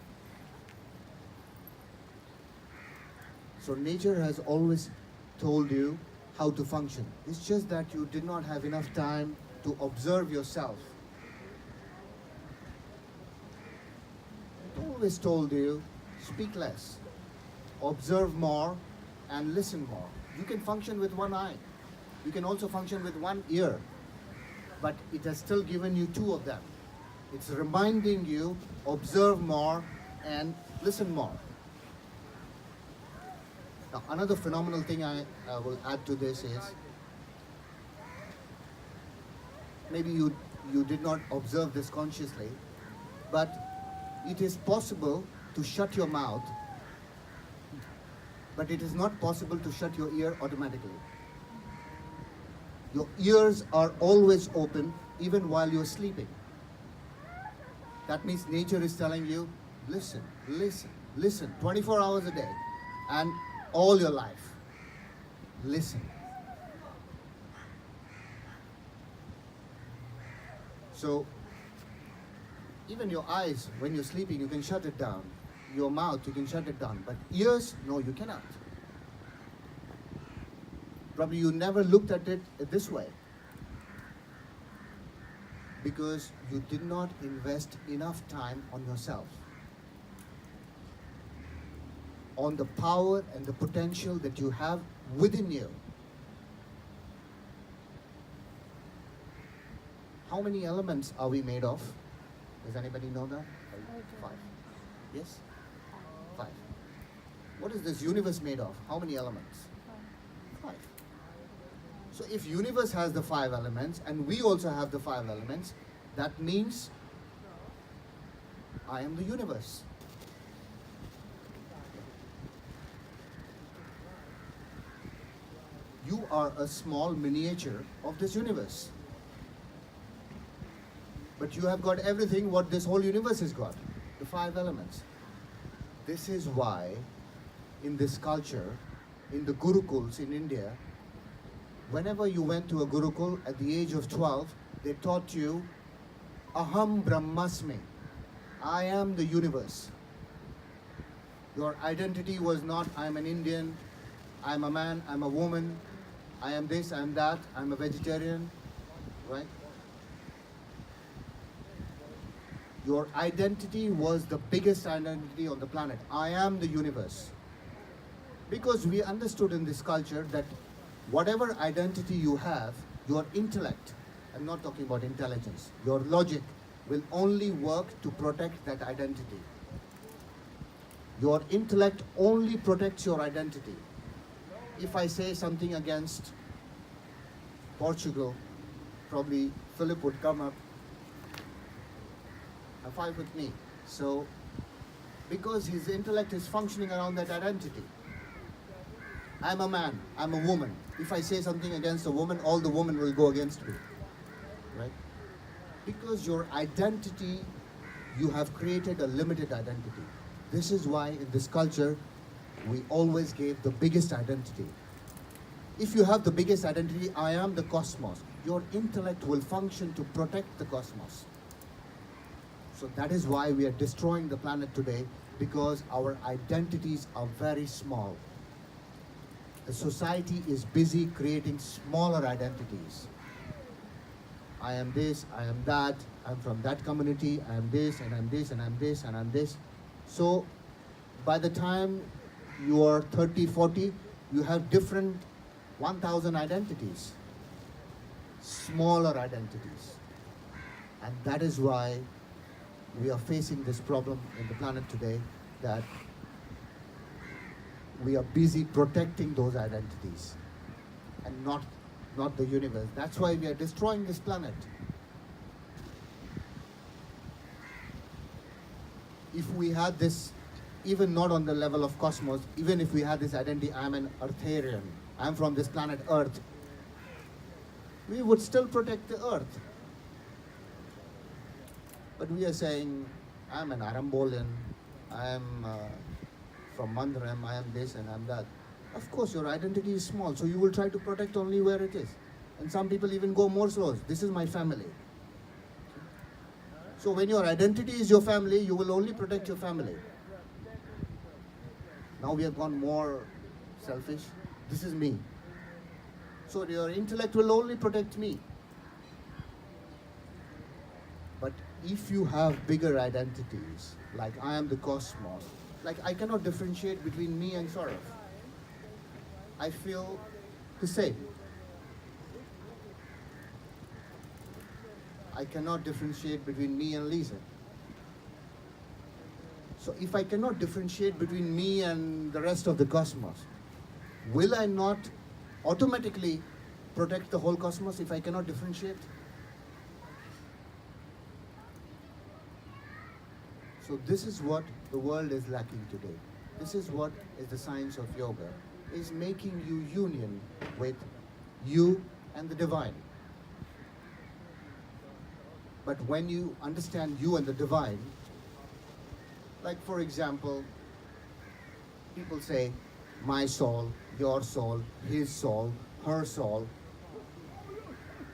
So nature has always told you how to function. It's just that you did not have enough time to observe yourself. It always told you, speak less, observe more, and listen more. You can function with 1 eye. You can also function with 1 ear. But it has still given you 2 of them. It's reminding you, observe more and listen more. Now, another phenomenal thing I will add to this is, maybe you did not observe this consciously, but it is possible to shut your mouth, but it is not possible to shut your ear automatically. Your ears are always open, even while you're sleeping. That means nature is telling you, listen, listen, listen, 24 hours a day, and all your life. Listen. So, even your eyes, when you're sleeping, you can shut it down. Your mouth, you can shut it down. But ears, no, you cannot. Probably you never looked at it this way. because you did not invest enough time on yourself, on the power and the potential that you have within you. How many elements are we made of? Does anybody know that? 5. Yes? 5. What is this universe made of? How many elements? 5. So if universe has the 5 elements and we also have the 5 elements, that means I am the universe. You are a small miniature of this universe. But you have got everything what this whole universe has got, the 5 elements. This is why in this culture, in the gurukuls in India, whenever you went to a gurukul at the age of 12, they taught you, Aham Brahmasmi, I am the universe. Your identity was not, I am an Indian, I am a man, I am a woman, I am this, I am that, I am a vegetarian, right? Your identity was the biggest identity on the planet. I am the universe. Because we understood in this culture that whatever identity you have, your intellect, I'm not talking about intelligence, your logic will only work to protect that identity. Your intellect only protects your identity. If I say something against Portugal, probably Philip would come up and fight with me. So, because his intellect is functioning around that identity. I'm a man, I'm a woman. If I say something against a woman, all the women will go against me. Right? Because your identity, you have created a limited identity. This is why in this culture, we always gave the biggest identity. If you have the biggest identity, I am the cosmos, your intellect will function to protect the cosmos. So that is why we are destroying the planet today, because our identities are very small. The society is busy creating smaller identities. I am this, I am that, I'm from that community, I am this, and I'm this, and I'm this, and I'm this. So by the time you are 30, 40, you have different 1,000 identities, smaller identities. And that is why we are facing this problem in the planet today, that we are busy protecting those identities and not the universe. That's why we are destroying this planet. If we had this, even not on the level of cosmos, even if we had this identity, I'm an Eartharian, I'm from this planet Earth, we would still protect the Earth. But we are saying, I'm an Arambolian, I'm from Mandram, I am this and I'm that. Of course, your identity is small, so you will try to protect only where it is. And some people even go more slow. This is my family. So when your identity is your family, you will only protect your family. Now we have gone more selfish. This is me. So your intellect will only protect me. But if you have bigger identities, like I am the cosmos, like I cannot differentiate between me and Saurav. I feel the same. I cannot differentiate between me and Lisa. So if I cannot differentiate between me and the rest of the cosmos, will I not automatically protect the whole cosmos if I cannot differentiate? So this is what the world is lacking today. This is what is the science of yoga, is making you union with you and the divine. But when you understand you and the divine, like for example, people say, my soul, your soul, his soul, her soul.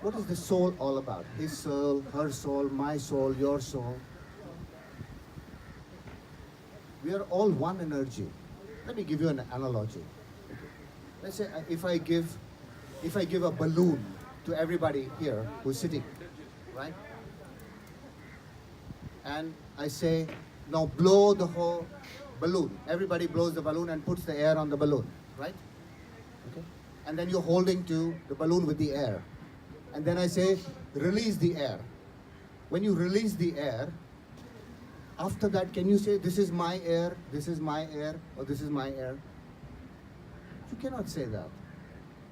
What is the soul all about? His soul, her soul, my soul, your soul. We are all one energy. Let me give you an analogy. Let's say if I give a balloon to everybody here who's sitting, right? and I say, now blow the whole balloon. Everybody blows the balloon and puts the air on the balloon, right? Okay? And then you're holding to the balloon with the air. And then I say, release the air. When you release the air, after that, can you say, this is my air, this is my air, or this is my air? You cannot say that.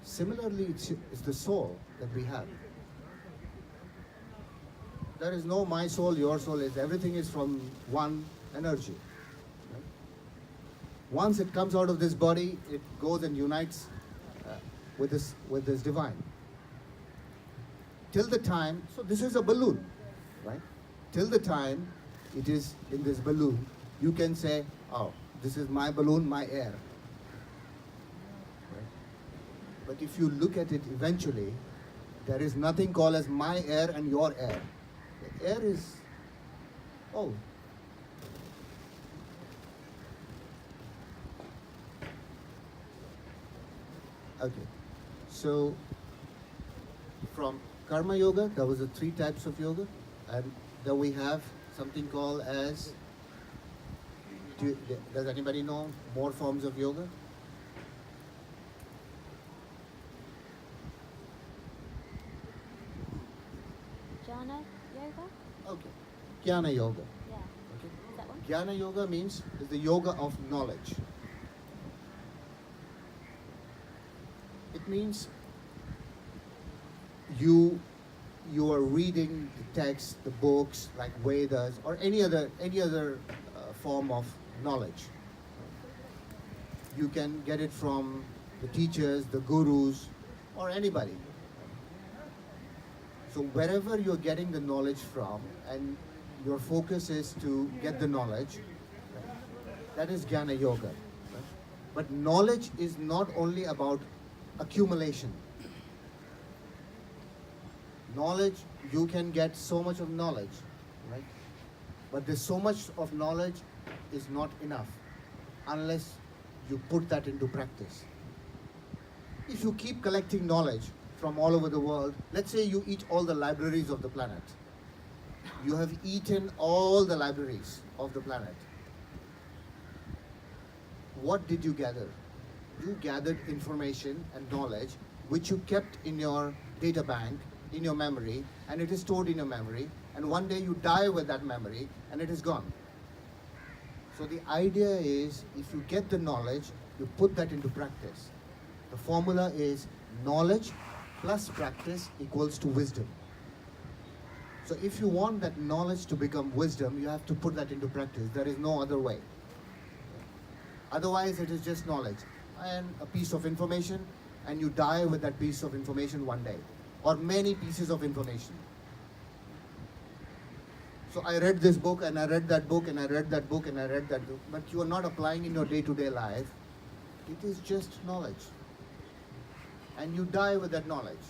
Similarly, it's the soul that we have. There is no my soul, your soul. Everything is from one energy. Right? Once it comes out of this body, it goes and unites with this divine. Till the time, so this is a balloon, right? Till the time it is in this balloon, you can say, oh, this is my balloon, my air. Right? But if you look at it eventually, there is nothing called as my air and your air. The air is, oh. Okay, so from Karma Yoga, there was the 3 types of yoga, and then we have something called as, does anybody know more forms of yoga? Jhana yoga? Okay, Jnana Yoga. Yeah. Okay. Is that one? Jnana Yoga means is the yoga of knowledge. It means you are reading the texts, the books like Vedas or any other form of knowledge. You can get it from the teachers, the gurus, or anybody. So wherever you're getting the knowledge from and your focus is to get the knowledge, that is Jnana Yoga. Right? But knowledge is not only about accumulation. Knowledge, you can get so much of knowledge, right? But there's so much of knowledge is not enough unless you put that into practice. If you keep collecting knowledge from all over the world, let's say you eat all the libraries of the planet. You have eaten all the libraries of the planet. What did you gather? You gathered information and knowledge which you kept in your data bank, in your memory, and it is stored in your memory, and one day you die with that memory and it is gone. So the idea is, if you get the knowledge, you put that into practice. The formula is knowledge plus practice equals to wisdom. So if you want that knowledge to become wisdom, you have to put that into practice. There is no other way. Otherwise, it is just knowledge and a piece of information, and you die with that piece of information one day, or many pieces of information. So I read this book, and I read that book, and I read that book, and I read that book, but you are not applying in your day-to-day life. It is just knowledge. And you die with that knowledge.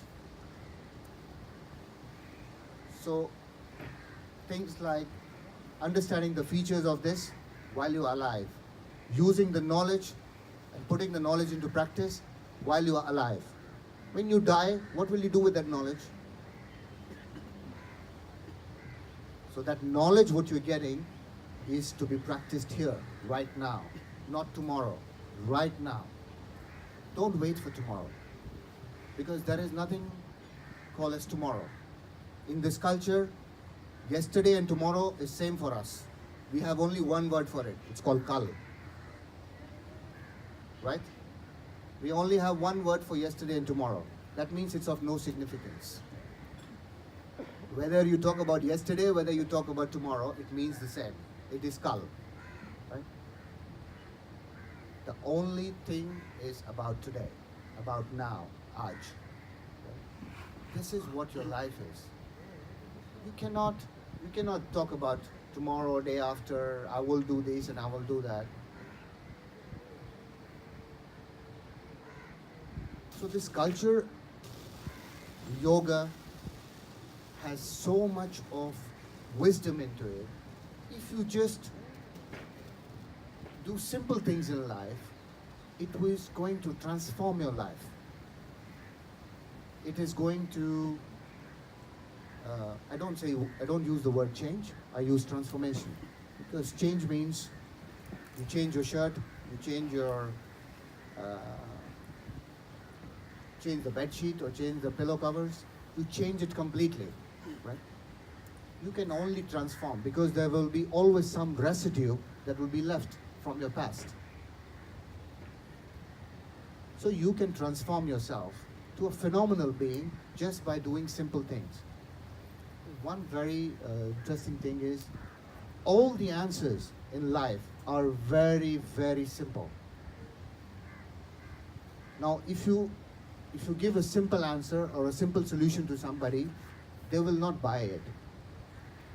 So things like understanding the features of this while you are alive, using the knowledge and putting the knowledge into practice while you are alive. When you die, what will you do with that knowledge? So that knowledge, what you're getting, is to be practiced here, right now, not tomorrow, right now. Don't wait for tomorrow, because there is nothing called as tomorrow. In this culture, yesterday and tomorrow is same for us. We have only one word for it. It's called Kal. Right? We only have one word for yesterday and tomorrow. That means it's of no significance. Whether you talk about yesterday, whether you talk about tomorrow, it means the same. It is Kal. Right? The only thing is about today, about now, Aj. Right? This is what your life is. You cannot talk about tomorrow, day after, I will do this and I will do that. So this culture, yoga, has so much of wisdom into it. If you just do simple things in life, it is going to transform your life. It is going to I don't use the word change. I use transformation, because change means you change your shirt, you change the bed sheet or change the pillow covers. You change it completely, right? You can only transform because there will be always some residue that will be left from your past. So you can transform yourself to a phenomenal being just by doing simple things. One very interesting thing is all the answers in life are very, very simple. Now, if you give a simple answer or a simple solution to somebody, they will not buy it,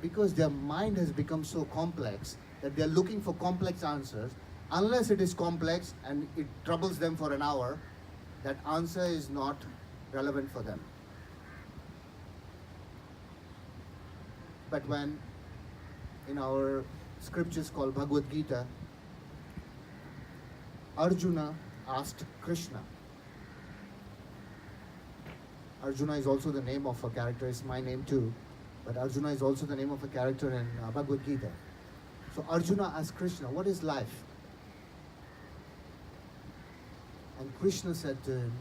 because their mind has become so complex that they're looking for complex answers. Unless it is complex and it troubles them for an hour, that answer is not relevant for them. But when in our scriptures called Bhagavad Gita, Arjuna asked Krishna. Arjuna is also the name of a character, it's my name too, but Arjuna is also the name of a character in Bhagavad Gita. So Arjuna asked Krishna, what is life? And Krishna said to him,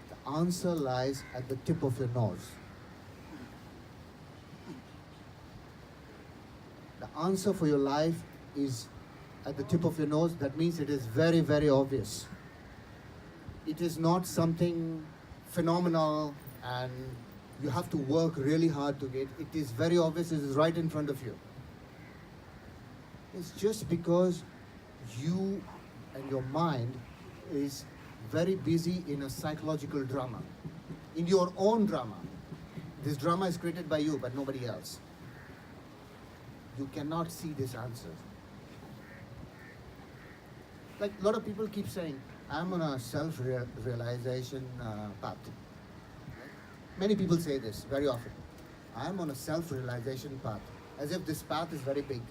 the answer lies at the tip of your nose. The answer for your life is at the tip of your nose. That means it is very, very obvious. It is not something phenomenal and you have to work really hard to get. It is very obvious, it is right in front of you. It's just because you and your mind is very busy in a psychological drama, in your own drama. This drama is created by you, but nobody else. You cannot see this answer. Like a lot of people keep saying, I'm on a self-realization path. Many people say this very often. I'm on a self-realization path, as if this path is very big,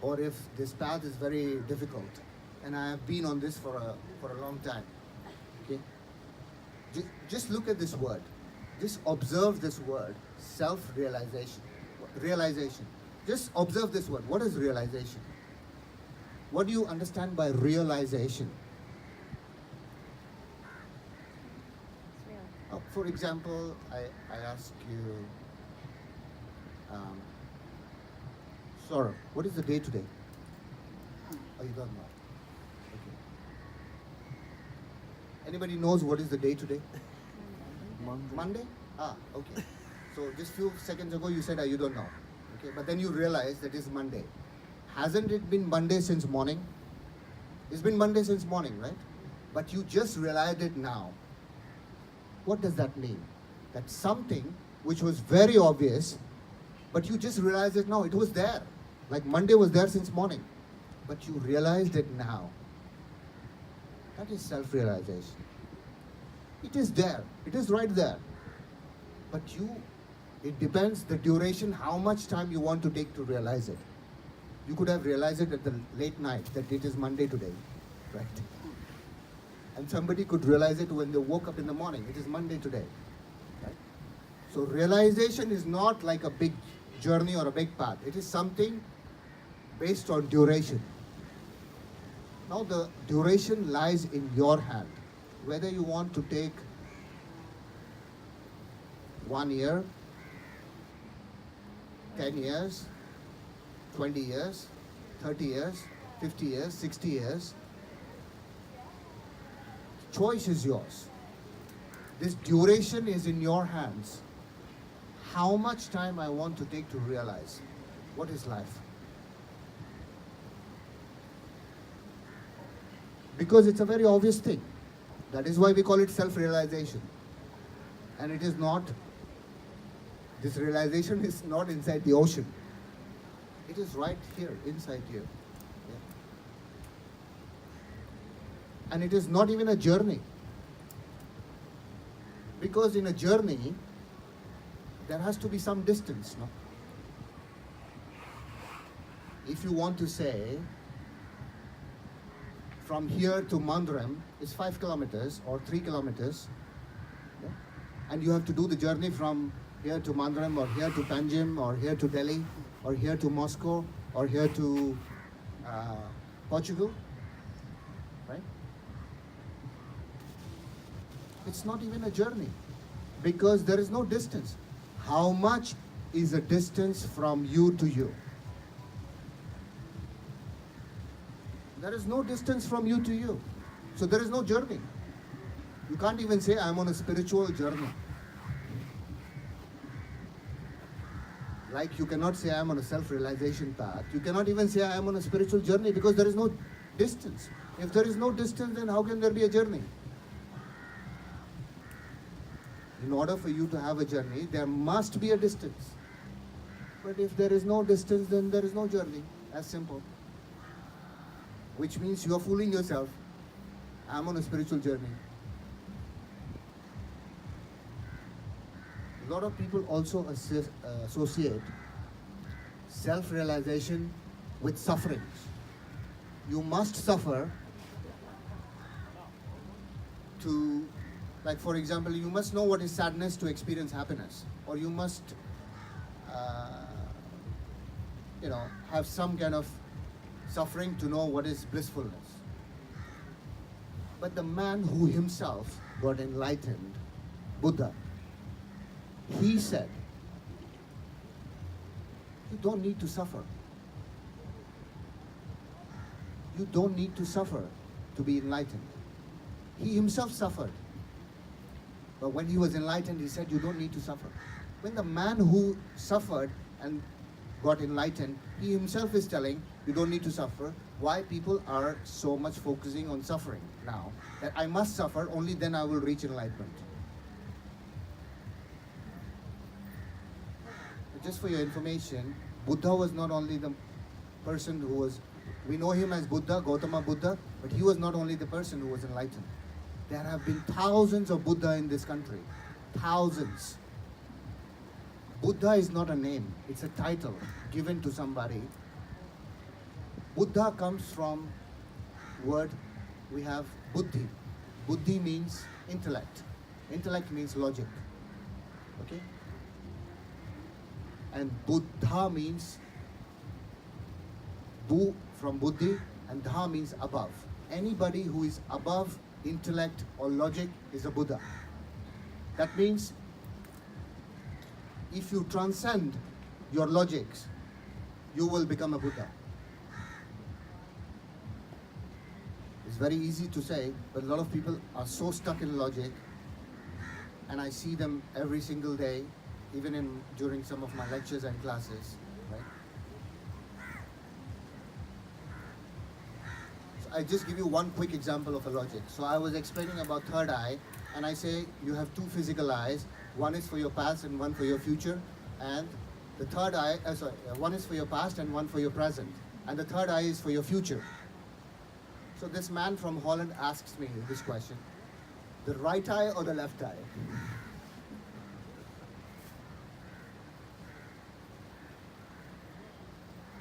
or if this path is very difficult, and I have been on this for a long time. Okay? Just look at this word. Just observe this word, self-realization. Realization. Just observe this word. What is realization? What do you understand by realization? It's real. For example, I ask you, Saurabh, what is the day today? Oh, you don't know. Okay. Anybody knows what is the day today? Monday? Ah, okay. So just few seconds ago you said, you don't know. Okay, but then you realize that it's Monday. Hasn't it been Monday since morning? It's been Monday since morning, right? But you just realized it now. What does that mean? That something which was very obvious, but you just realized it now. It was there. Like Monday was there since morning. But you realized it now. That is self-realization. It is there. It is right there. But it depends the duration, how much time you want to take to realize it. You could have realized it at the late night that it is Monday today, right? And somebody could realize it when they woke up in the morning. It is Monday today, right? So realization is not like a big journey or a big path. It is something based on duration. Now the duration lies in your hand. Whether you want to take 1 year, 10 years, 20 years, 30 years, 50 years, 60 years. Choice is yours. This duration is in your hands. How much time I want to take to realize what is life? Because it's a very obvious thing. That is why we call it self-realization. And it is not, this realization is not inside the ocean. It is right here, inside you. Yeah. And it is not even a journey. Because in a journey, there has to be some distance, no? If you want to say, from here to Mandram is 5 kilometers or 3 kilometers, yeah? and you have to do the journey from here to Mandaram or here to Panjim or here to Delhi or here to Moscow or here to Portugal, right? It's not even a journey because there is no distance. How much is a distance from you to you? There is no distance from you to you. So there is no journey. You can't even say I'm on a spiritual journey. Like you cannot say I'm on a self-realization path. You cannot even say I'm on a spiritual journey because there is no distance. If there is no distance, then how can there be a journey? In order for you to have a journey, there must be a distance. But if there is no distance, then there is no journey. As simple. Which means you are fooling yourself. I'm on a spiritual journey. A lot of people also associate self-realization with sufferings. You must suffer to, like for example, you must know what is sadness to experience happiness, or you must, have some kind of suffering to know what is blissfulness. But the man who himself got enlightened, Buddha, he said, you don't need to suffer. You don't need to suffer to be enlightened. He himself suffered. But when he was enlightened, he said, you don't need to suffer. When the man who suffered and got enlightened, he himself is telling, you don't need to suffer. Why people are so much focusing on suffering now? That I must suffer, only then I will reach enlightenment. Just for your information, Buddha was not only the person who was, we know him as Buddha, Gautama Buddha, but he was not only the person who was enlightened. There have been thousands of Buddha in this country. Thousands. Buddha is not a name, it's a title given to somebody. Buddha comes from word, we have Buddhi. Buddhi means intellect. Intellect means logic. Okay? And Buddha means Bu from Buddhi, and Dha means above. Anybody who is above intellect or logic is a Buddha. That means if you transcend your logics, you will become a Buddha. It's very easy to say, but a lot of people are so stuck in logic, and I see them every single day, even during some of my lectures and classes, right? So I just give you one quick example of a logic. So I was explaining about third eye, and I say you have two physical eyes. One is for your past and one for your future, and the third eye, one is for your past and one for your present, and the third eye is for your future. So this man from Holland asks me this question: the right eye or the left eye?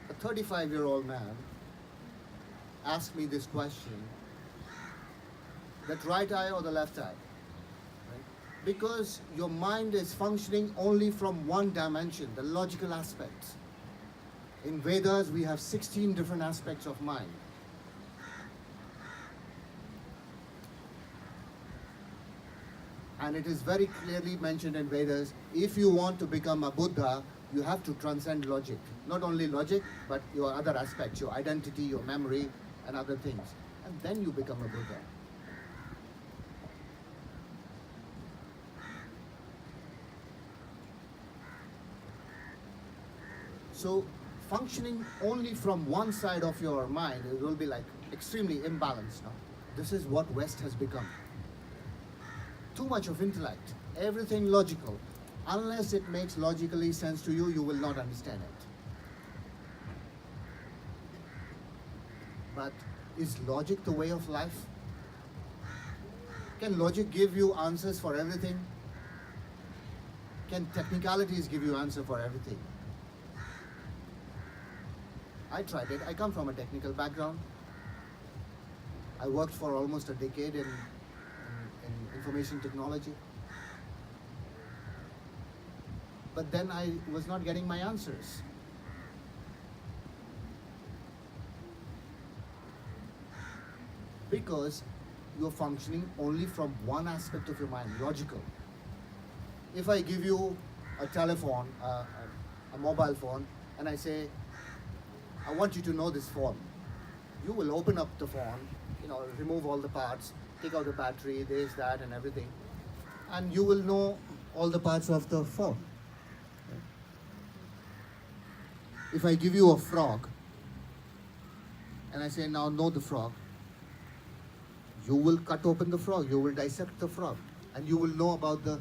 A 35-year-old man asked me this question: that right eye or the left eye? Right? Because your mind is functioning only from one dimension, the logical aspects. In Vedas, we have 16 different aspects of mind. And it is very clearly mentioned in Vedas, if you want to become a Buddha, you have to transcend logic. Not only logic, but your other aspects, your identity, your memory, and other things. And then you become a Buddha. So, functioning only from one side of your mind, it will be like extremely imbalanced. No? This is what West has become. Too much of intellect, everything logical. Unless it makes logically sense to you, you will not understand it. But is logic the way of life? Can logic give you answers for everything? Can technicalities give you answer for everything? I tried it. I come from a technical background. I worked for almost a decade in information technology. but then I was not getting my answers. Because you're functioning only from one aspect of your mind, logical. If I give you a telephone, a mobile phone, and I say, I want you to know this phone, you will open up the phone, remove all the parts, take out the battery, this, that, and everything, and you will know all the parts of the phone. If I give you a frog, and I say, now know the frog, you will cut open the frog, you will dissect the frog, and you will know about the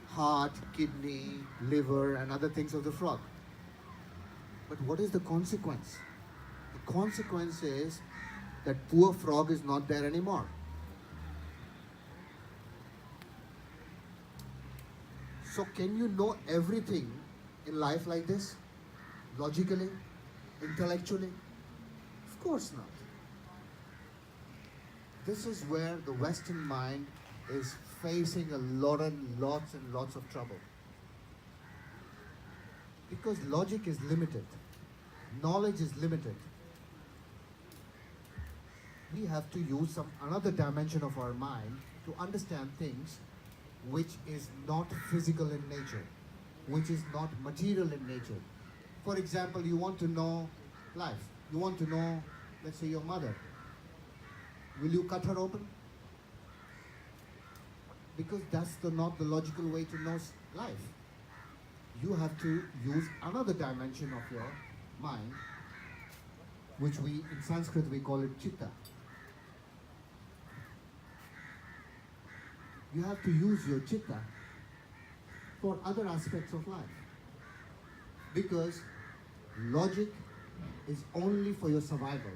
heart, kidney, liver, and other things of the frog. But what is the consequence? The consequence is that poor frog is not there anymore. So can you know everything in life like this? Logically? Intellectually? Of course not. This is where the Western mind is facing lots and lots of trouble. Because logic is limited. Knowledge is limited. We have to use another dimension of our mind to understand things which is not physical in nature, which is not material in nature. For example, you want to know life. You want to know, let's say, your mother. Will you cut her open? Because that's not the logical way to know life. You have to use another dimension of your mind, which in Sanskrit we call it Chitta. You have to use your Chitta for other aspects of life. Because logic is only for your survival.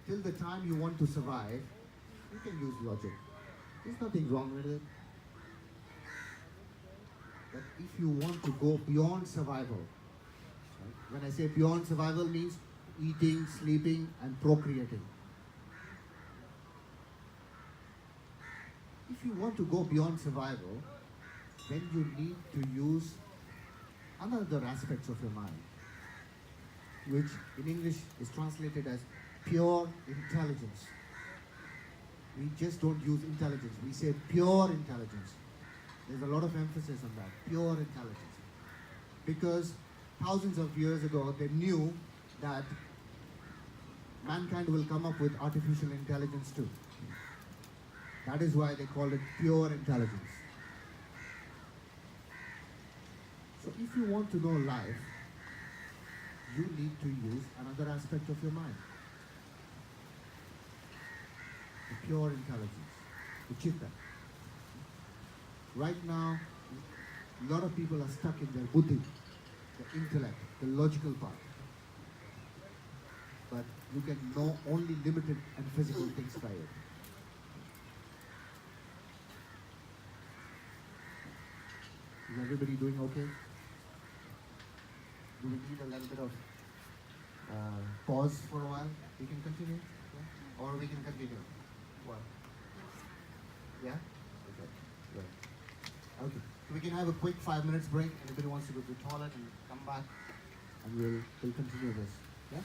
Till the time you want to survive, you can use logic. There's nothing wrong with it. But if you want to go beyond survival, right? When I say beyond survival means eating, sleeping, and procreating. If you want to go beyond survival, then you need to use another aspects of your mind, which in English is translated as pure intelligence. We just don't use intelligence. We say pure intelligence. There's a lot of emphasis on that, pure intelligence. Because thousands of years ago, they knew that mankind will come up with artificial intelligence too. That is why they call it pure intelligence. So if you want to know life, you need to use another aspect of your mind. The pure intelligence, the Chitta. Right now, a lot of people are stuck in their Buddhi, the intellect, the logical part. But you can know only limited and physical things by it. Is everybody doing okay? Do we need a little bit of pause for a while? We can continue? Yeah? Or we can continue? What? Yeah? Okay. Good. Okay. So we can have a quick 5 minutes break. Anybody wants to go to the toilet and come back, and we'll continue this. Yeah?